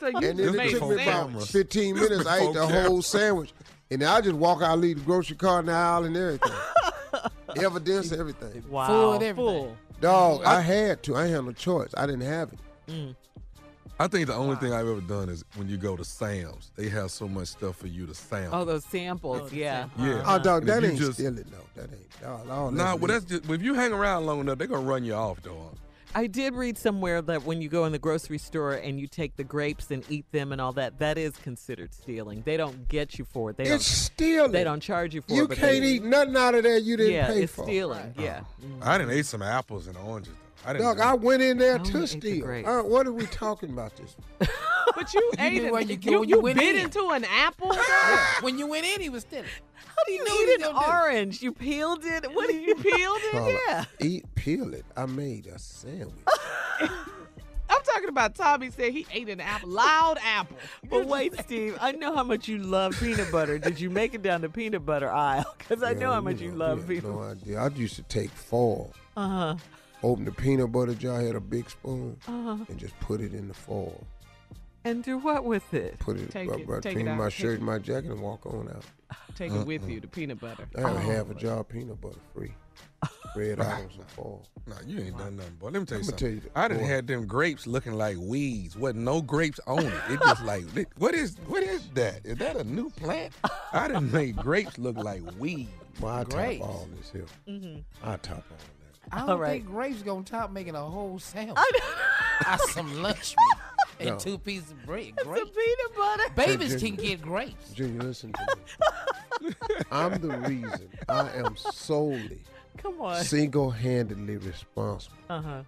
So you And then made it took me about sandwich. 15 minutes. I ate the whole sandwich. And then I just walk out, leave the grocery cart in the aisle and everything. Evidence, everything. Wow. Full and everything. Dog, I had to. I ain't had no choice. I didn't have it. I think the only thing I've ever done is when you go to Sam's, they have so much stuff for you to sample. Oh, those samples. Yeah. Yeah. Oh, dog, And if that you ain't just- stealing, though. That ain't. Dog, all Nah, that's well, that's just, if you hang around long enough, they're going to run you off, though. I did read somewhere that when you go in the grocery store and you take the grapes and eat them and all that, that is considered stealing. They don't get you for it. They It's don't. stealing. They don't charge you for You it. but can't they, eat nothing out of there you didn't Yeah, pay it's for. stealing. Yeah. I didn't eat some apples and oranges, though. I didn't. Dog, I went in there I only to ate the steal. grapes. What are we talking about this? But you ate knew it. where You, you went bit in. into an apple? When you went in, he was stealing. How do you eat an orange? You peeled it? What do you peeled it? Carla, Yeah. Peel it. I made a sandwich. I'm talking about Tommy said he ate an apple. Loud apple. But wait, Steve, I know how much you love peanut butter. Did you make it down the peanut butter aisle? Because I know how much you love had peanut no butter. idea. I used to take foil, open the peanut butter jar, had a big spoon, and just put it in the foil. And do what with it? Put it Take it between out, my take shirt it. and my jacket and walk on out. Take it with you, the peanut butter. I had half a jar of peanut butter free. Red out on some foil. Nah, you ain't done nothing, boy. Let me tell you I'ma something. tell you that, I done boy. had them grapes looking like weeds. Wasn't no grapes on it. It just like, what is that? Is that a new plant? I done made grapes look like weeds. Well, I Grapes. top all this here. I top all that. I All don't right. think grapes gonna top making a whole sandwich. I some lunch meat and No. 2 pieces of bread. The Grapes. peanut butter. Babies Hey, can Junior. get grapes. Junior, listen to me. I'm the reason. I am solely, Come on. single-handedly responsible Uh-huh.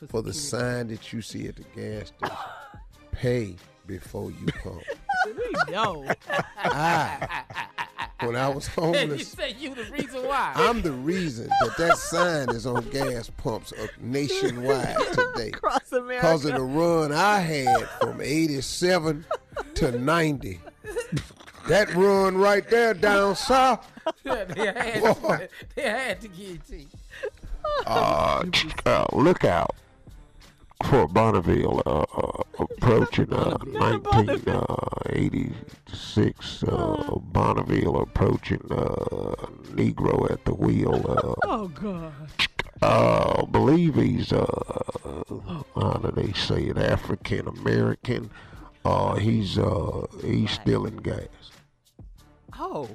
for the sign that you see at the gas station. Pay before you pump. We know. When I was You homeless, say you the reason why. I'm the reason that sign is on gas pumps nationwide today. Across America. Because of the run I had from 87 to 90. That run right there down south. they had to get you. Look out for Bonneville approaching 1986. Bonneville approaching Negro at the wheel. Oh, God. Believe he's how do they say it, African American. He's stealing gas. Oh.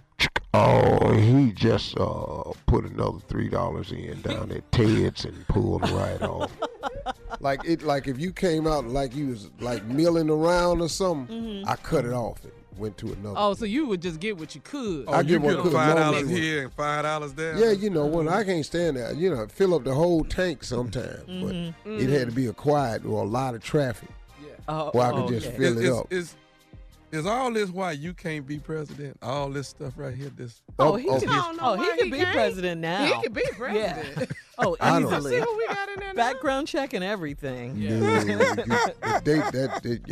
Oh, he just put another $3 in down at Ted's and pulled right off. Like if you came out like you was like milling around or something, I cut it off and went to another. Oh, so you would just get what you could. Oh, you get $5 here and $5 there. Yeah, you know, when I can't stand that, you know, fill up the whole tank sometimes, but it had to be a quiet or a lot of traffic. Where I could just fill it up. Is all this why you can't be president? All this stuff right here, this. He could be president now. He could be president. Yeah. Oh, easily. See what we got in there now? Background check and everything. Yeah.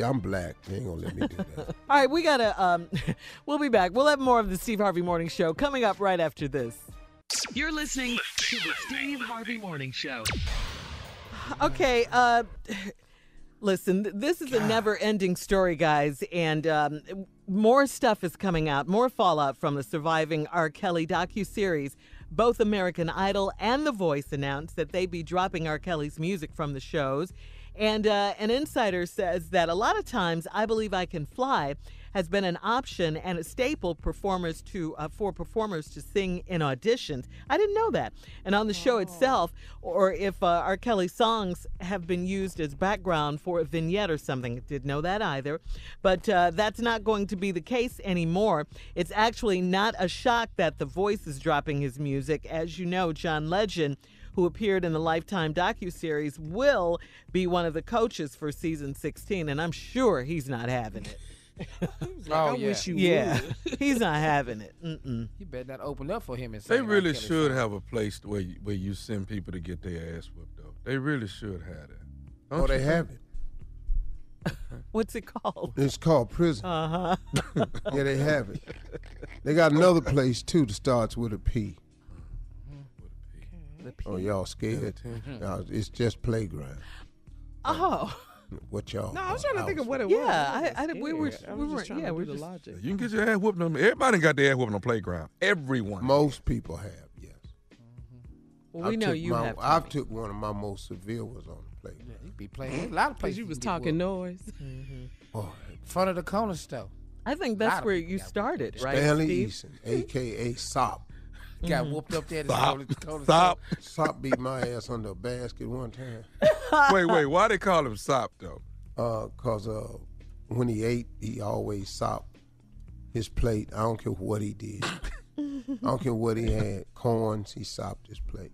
I'm black. They ain't gonna let me do that. All right, we gotta. We'll be back. We'll have more of the Steve Harvey Morning Show coming up right after this. You're listening to the Steve Harvey Morning Show. Okay. Listen, this is a never-ending story, guys, and more stuff is coming out, more fallout from the surviving R. Kelly docuseries. Both American Idol and The Voice announced that they'd be dropping R. Kelly's music from the shows. And an insider says that a lot of times I Believe I Can Fly has been an option and a staple for performers to sing in auditions. I didn't know that. And on the show itself, or if R. Kelly songs have been used as background for a vignette or something. Didn't know that either. But that's not going to be the case anymore. It's actually not a shock that The Voice is dropping his music. As you know, John Legend, who appeared in the Lifetime docuseries, will be one of the coaches for season 16, and I'm sure he's not having it. I wish you would. He's not having it. Mm-mm. You better not open up for him and say They really should have a place where you send people to get their ass whipped, though. They really should have that. They have it. What's it called? It's called prison. Uh-huh. Yeah, they have it. They got another place, too, that starts with a P. Oh, y'all scared? No, it's just playground. Oh. What y'all? No, I was trying to think of what it was. Yeah, we were just trying to do the logic. You can get your ass whooped on. Everybody got their ass whooped on the playground. Everyone. Most people have, yes. Well, we know you have. I took one of my most severe was on the playground. You be playing a lot of places. You was talking noise. Oh, in front of the corner store. I think that's where you started, right, Stanley Steve? Eason, a.k.a. Sop. Got whooped up there. Sop beat my ass under a basket one time. Wait, why they call him Sop, though? Because when he ate, he always sopped his plate. I don't care what he did. I don't care what he had. Corns, he sopped his plate.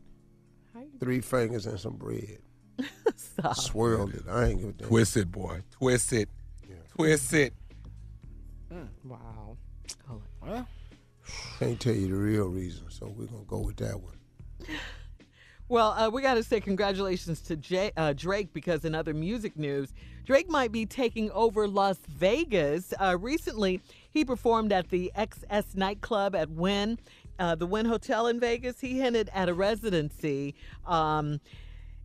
3 fingers and some bread. Swirled it. I ain't give a damn. Twist it, boy. Twist it. Yeah. Twist it. Wow. Well, can't tell you the real reason, so we're going to go with that one. Well, we got to say congratulations to Drake, because in other music news, Drake might be taking over Las Vegas. Recently, he performed at the XS nightclub at Wynn, the Wynn Hotel in Vegas. He hinted at a residency.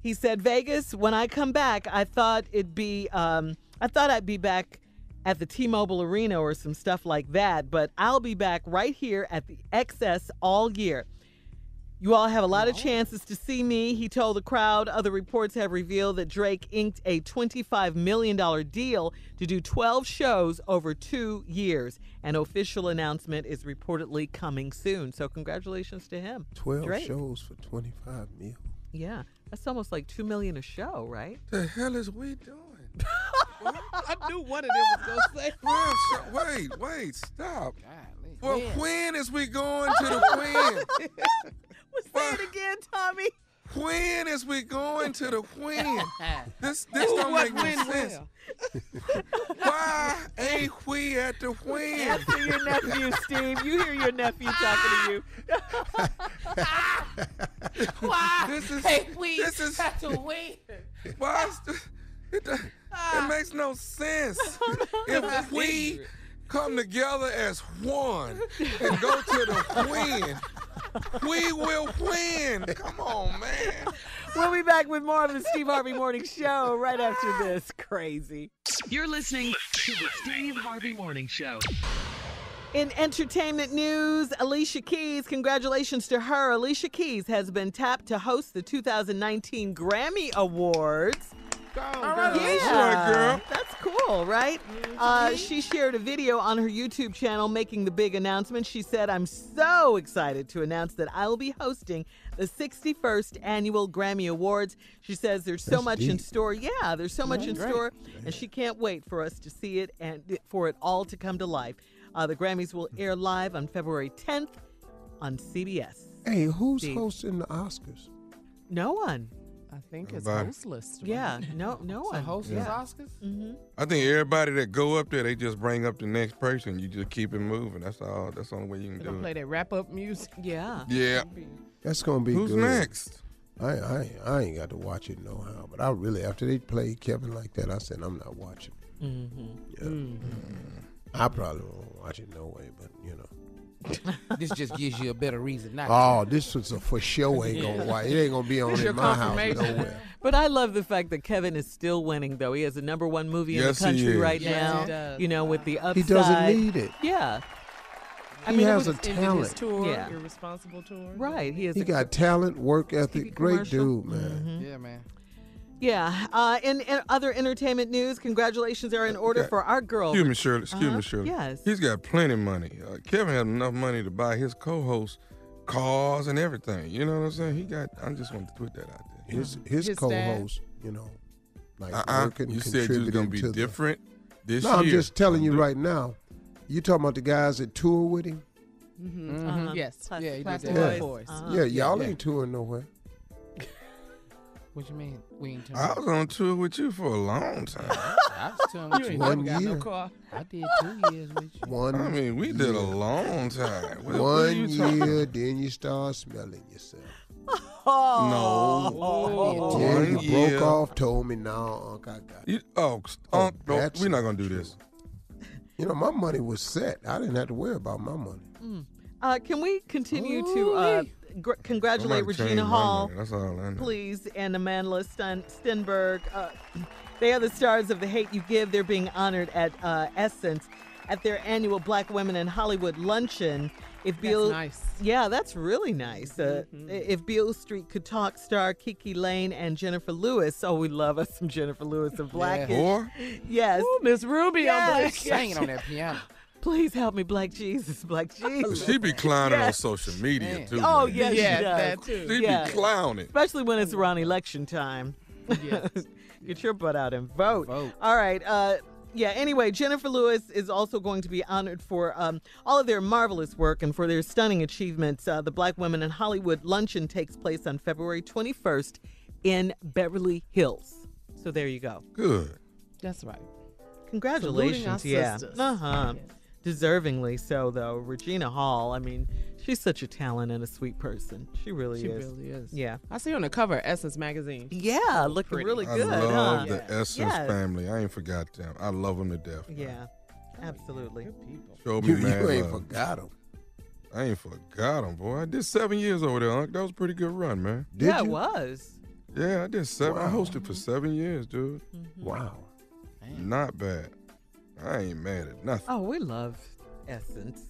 He said, "Vegas, when I come back, I thought I'd be back at the T-Mobile Arena or some stuff like that, but I'll be back right here at the XS all year. You all have a lot of chances to see me," he told the crowd. Other reports have revealed that Drake inked a $25 million deal to do 12 shows over 2 years. An official announcement is reportedly coming soon. So congratulations to him. 12 Drake. shows for $25 million. Yeah, that's almost like $2 million a show, right? The hell is we doing? I knew one of them was going to say. Wait, stop. Golly. Well, when is we going to the Queen? Say it again, Tommy. When is we going to the Queen? This don't make no sense. Why ain't we at the Queen? Answer your nephew, Steve. You hear your nephew talking to you. Why? This is at the Wynn. Why? It makes no sense. If we come together as one and go to the Queen, we will win. Come on, man. We'll be back with more of the Steve Harvey Morning Show right after this. Crazy. You're listening to the Steve Harvey Morning Show. In entertainment news, Alicia Keys, congratulations to her. Alicia Keys has been tapped to host the 2019 Grammy Awards. Go, All girl. right, Yeah, girl. that's cool, right? She shared a video on her YouTube channel making the big announcement. She said, "I'm so excited to announce that I will be hosting the 61st annual Grammy Awards." She says there's so That's much in deep. store. Yeah, there's so much in Great. store, and she can't wait for us to see it and for it all to come to life. The Grammys will air live on February 10th on CBS. Hey, who's Steve. hosting the Oscars? No one. I think it's Nobody. hostless. Yeah, no So one. hostess Yeah. Oscars? Mm-hmm. I think everybody that go up there, they just bring up the next person. You just keep it moving. That's all. That's the only way you can They're gonna do play it. that wrap-up music. Yeah. Yeah. That's gonna be Who's good. next? I ain't got to watch it no how, but I really after they played Kevin like that, I said I'm not watching. Mm-hmm. I probably won't watch it no way, but you know. This just gives you a better reason not to. Oh, this was a for sure ain't gonna watch. It ain't gonna be on This in your my house confirmation. nowhere. But I love the fact that Kevin is still winning, though. He has a #1 movie in the Yes, he country is. right Yes, now. he does. You know, with the upside. He doesn't need it. Yeah. I He mean, has it a was ended talent. his tour, Yeah. irresponsible tour. Right. He has He a got talent, work ethic, TV great commercial. dude, man. Mhm. Yeah, man. Yeah. In other entertainment news, congratulations are in order for our girl. Excuse me, Shirley. Excuse me, Shirley. Yes. He's got plenty of money. Kevin has enough money to buy his co-host cars and everything. You know what I'm saying? He got. I just wanted to put that out there. His His co-host, you know, like working, You said you was gonna contributing be to the- different this No, year. I'm just telling you right now. You talking about the guys that tour with him? Mm-hmm. Yes. Yeah, he did Plastic that. Boys. Yeah, y'all yeah. ain't touring nowhere. What you mean? We ain't I was on tour with you for a long time. I was telling You you. ain't One never got no year. car. I did 2 years with you. One. I mean, we did a long time. What are One you talking year, about? then you start smelling yourself. No. Then One you year. broke off, told me, "No, Unc, I got it." You, no, that's we're not gonna do true. this. You know, my money was set. I didn't have to worry about my money. Can we continue to congratulate Somebody change Regina my Hall, money. That's all I know. please, and Amandla Stenberg? They are the stars of The Hate You Give. They're being honored at Essence at their annual Black Women in Hollywood Luncheon. If Beale, nice. Yeah, that's really nice. If Beale Street Could Talk star Kiki Lane and Jennifer Lewis. Oh, we love us some Jennifer Lewis and Blackish. Or Yes. Ooh, Miss Ruby on Black. Singing on that piano. Please help me, Black Jesus, Black Jesus. she be clowning on Yes. social media Man. too. Oh, man. yes, Yeah, she does. that too. She Yeah. be clowning. Especially when it's around election time. Yes. Get your butt out and vote. Vote. All right. Anyway, Jennifer Lewis is also going to be honored for all of their marvelous work and for their stunning achievements. The Black Women in Hollywood Luncheon takes place on February 21st in Beverly Hills. So there you go. Good. That's right. Congratulations. Saluting our Yeah. sisters. Uh-huh. Deservingly so, though. Regina Hall, I mean, she's such a talent and a sweet person. She really She is. really is. Yeah. I see her on the cover of Essence magazine. Yeah, looking Pretty. really I good, love huh? the Essence Yes. family. I ain't forgot them. I love them to death. Yeah, absolutely. Good people. Show me You mad ain't love. forgot him. I ain't forgot them, boy. I did 7 years over there, Unc. That was a pretty good run, man. Did Yeah, you? it was. Yeah, I did 7. I Wow. hosted for 7 years, dude. Wow. Not bad. I ain't mad at nothing. Oh, we love Essence.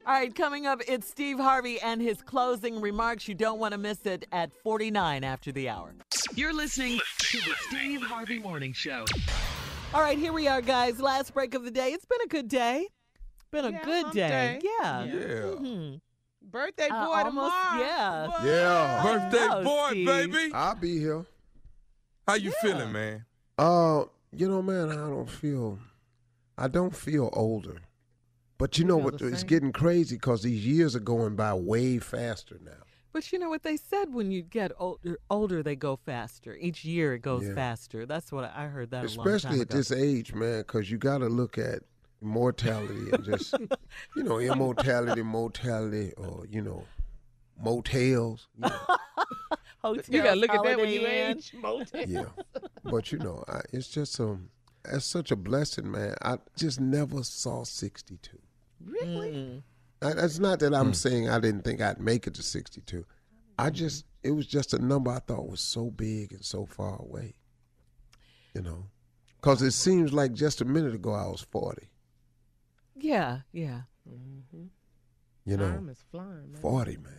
All right, coming up, it's Steve Harvey and his closing remarks. You don't want to miss it at 49 after the hour. You're listening to the Steve Harvey Morning Show. All right, here we are, guys. Last break of the day. It's been a good day. Been a Yeah, good hump day. day. Yeah. Yeah. Mhm. Birthday boy Almost, tomorrow. yeah. What? Yeah. Birthday know, boy, Steve. baby. I'll be here. How you feeling, man? You know, man, I don't feel older. But you know feel what? the It's same. getting crazy because these years are going by way faster now. But you know what they said, when you get older, they go faster. Each year it goes Yeah. faster. That's what I heard that a long Especially time at ago. this age, man, because you got to look at mortality and just, immortality, mortality, or, motels. Hotels, You gotta look at that when you Holiday Inn. age. Motel. Yeah. But, it's just it's such a blessing, man. I just never saw 62. Really? It's not that I'm saying I didn't think I'd make it to 62. It was just a number I thought was so big and so far away. Because it seems like just a minute ago I was 40. Yeah, yeah. Mm-hmm. You know, Time is flying, man. 40, man.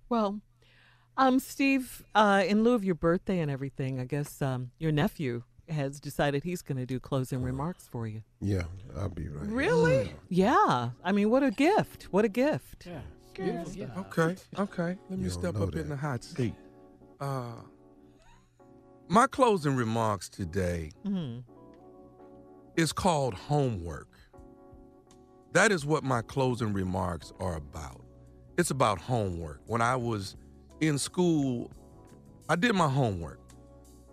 Well, Steve, in lieu of your birthday and everything, I guess your nephew has decided he's going to do closing remarks for you. Yeah, I'll be right. Really? Yeah. I mean, what a gift. What a gift. Yeah. Beautiful. Yeah. Okay. Let me step up in the hot seat. My closing remarks today is called homework. That is what my closing remarks are about. It's about homework. When I was in school, I did my homework.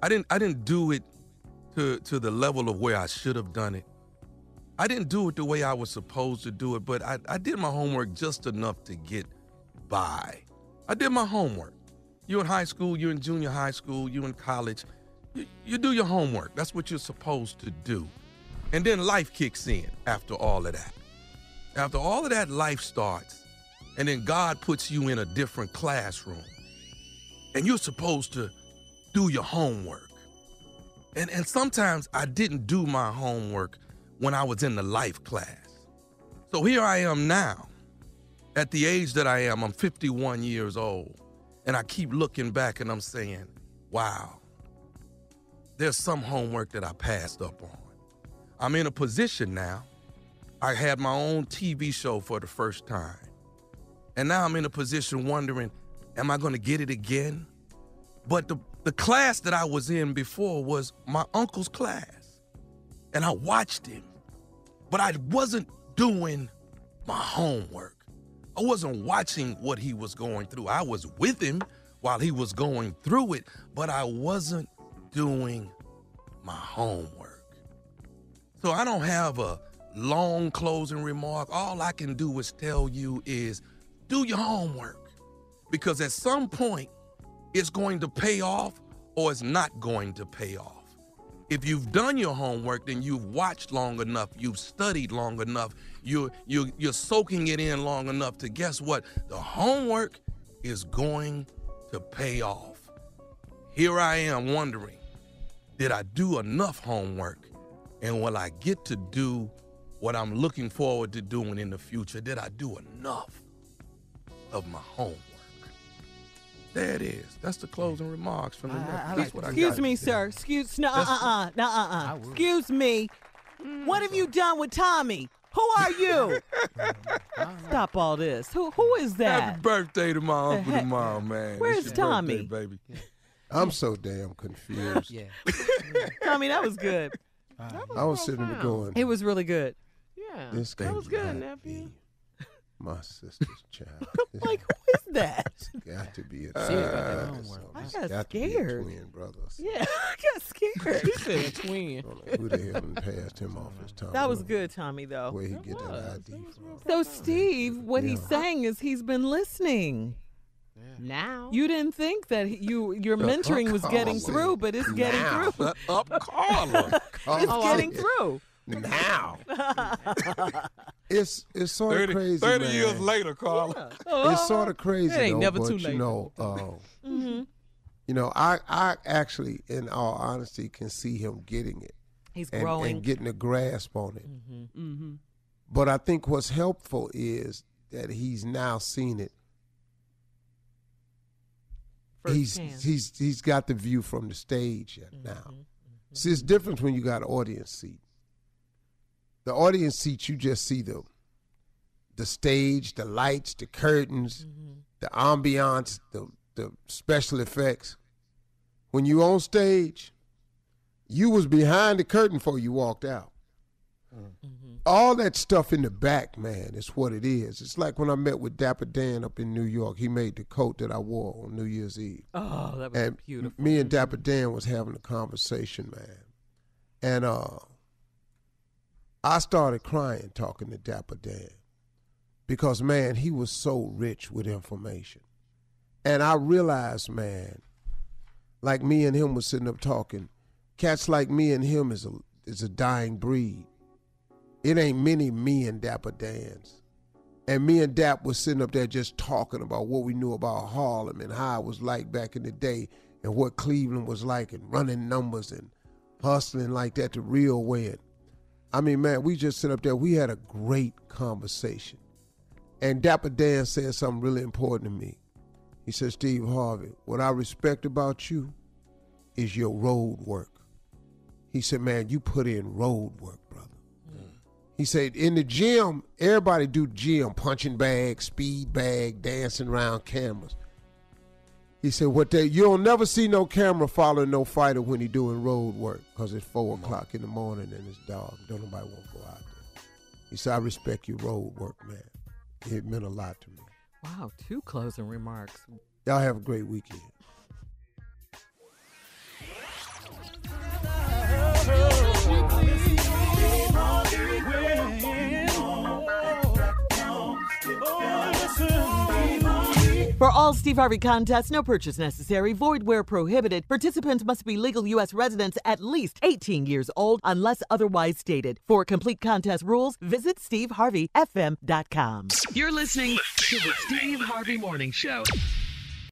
I didn't do it to the level of where I should have done it. I didn't do it the way I was supposed to do it, but I did my homework just enough to get by. I did my homework. You're in high school, you're in junior high school, you're in college. You do your homework. That's what you're supposed to do. And then life kicks in after all of that. After all of that, life starts. And then God puts you in a different classroom. And you're supposed to do your homework. And sometimes I didn't do my homework when I was in the life class. So here I am now. At the age that I am, I'm 51 years old. And I keep looking back and I'm saying, wow, there's some homework that I passed up on. I'm in a position now. I had my own TV show for the first time. And now I'm in a position wondering, am I going to get it again? But the class that I was in before was my uncle's class. And I watched him. But I wasn't doing my homework. I wasn't watching what he was going through. I was with him while he was going through it, but I wasn't doing my homework. So I don't have a long closing remark. All I can do is tell you is do your homework, because at some point it's going to pay off or it's not going to pay off. If you've done your homework, then you've watched long enough, you've studied long enough, you're soaking it in long enough to guess what? The homework is going to pay off. Here I am wondering, did I do enough homework? And will I get to do what I'm looking forward to doing in the future? Did I do enough of my homework? There it is. That's the closing remarks from the next. Excuse me, sir. Excuse me. What have you done with Tommy? Who are you? Stop all this. Who is that? Happy birthday to my uncle tomorrow, man. Where's It's your Tommy? birthday, baby. I'm so damn confused. Yeah. Tommy, that was good. I was sitting there going, It was really good. Yeah. this That was good, can't nephew. be my sister's child. Like, who is that? It's got to be a I got scared. Twin brothers. Yeah, I got scared. He said a twin. I don't know who the hell done passed him off his time. That was good, Tommy, though. Where he get that ID from? So, Steve, what he's saying is he's been listening. Now. You didn't think that your mentoring was getting through, but it's getting through. Carla. It's getting through. Now. It's sort of crazy, 30 man. years later, Carla. It's sort of crazy, It ain't though, never but too late. you know, I actually, in all honesty, can see him getting it. He's and, growing. and getting a grasp on it. Mm-hmm. But I think what's helpful is that he's now seen it. He's got the view from the stage now. See, it's different when you got an audience seat. The audience seat, you just see the stage, the lights, the curtains, the ambiance, the special effects. When you on stage, you was behind the curtain before you walked out. All that stuff in the back, man, is what it is. It's like when I met with Dapper Dan up in New York. He made the coat that I wore on New Year's Eve. Oh, that was beautiful. Me and Dapper Dan was having a conversation, man. And I started crying talking to Dapper Dan because, man, he was so rich with information. And I realized, man, like me and him was sitting up talking, cats like me and him is a dying breed. It ain't many me and Dapper Dans. And me and Dap was sitting up there just talking about what we knew about Harlem and how it was like back in the day and what Cleveland was like and running numbers and hustling like that the real way. And, I mean, man, we just sit up there. We had a great conversation. And Dapper Dan said something really important to me. He said, Steve Harvey, what I respect about you is your road work. He said, man, you put in road work, brother. He said, in the gym, everybody do gym, punching bag, speed bag, dancing around cameras. He said, you'll never see no camera following no fighter when he doing road work because it's 4 o'clock in the morning and it's dark. Don't nobody want to go out there. He said, I respect your road work, man. It meant a lot to me. Wow, 2 closing remarks. Y'all have a great weekend. For all Steve Harvey contests, no purchase necessary, void where prohibited. Participants must be legal U.S. residents at least 18 years old unless otherwise stated. For complete contest rules, visit steveharveyfm.com. You're listening to the Steve Harvey Morning Show.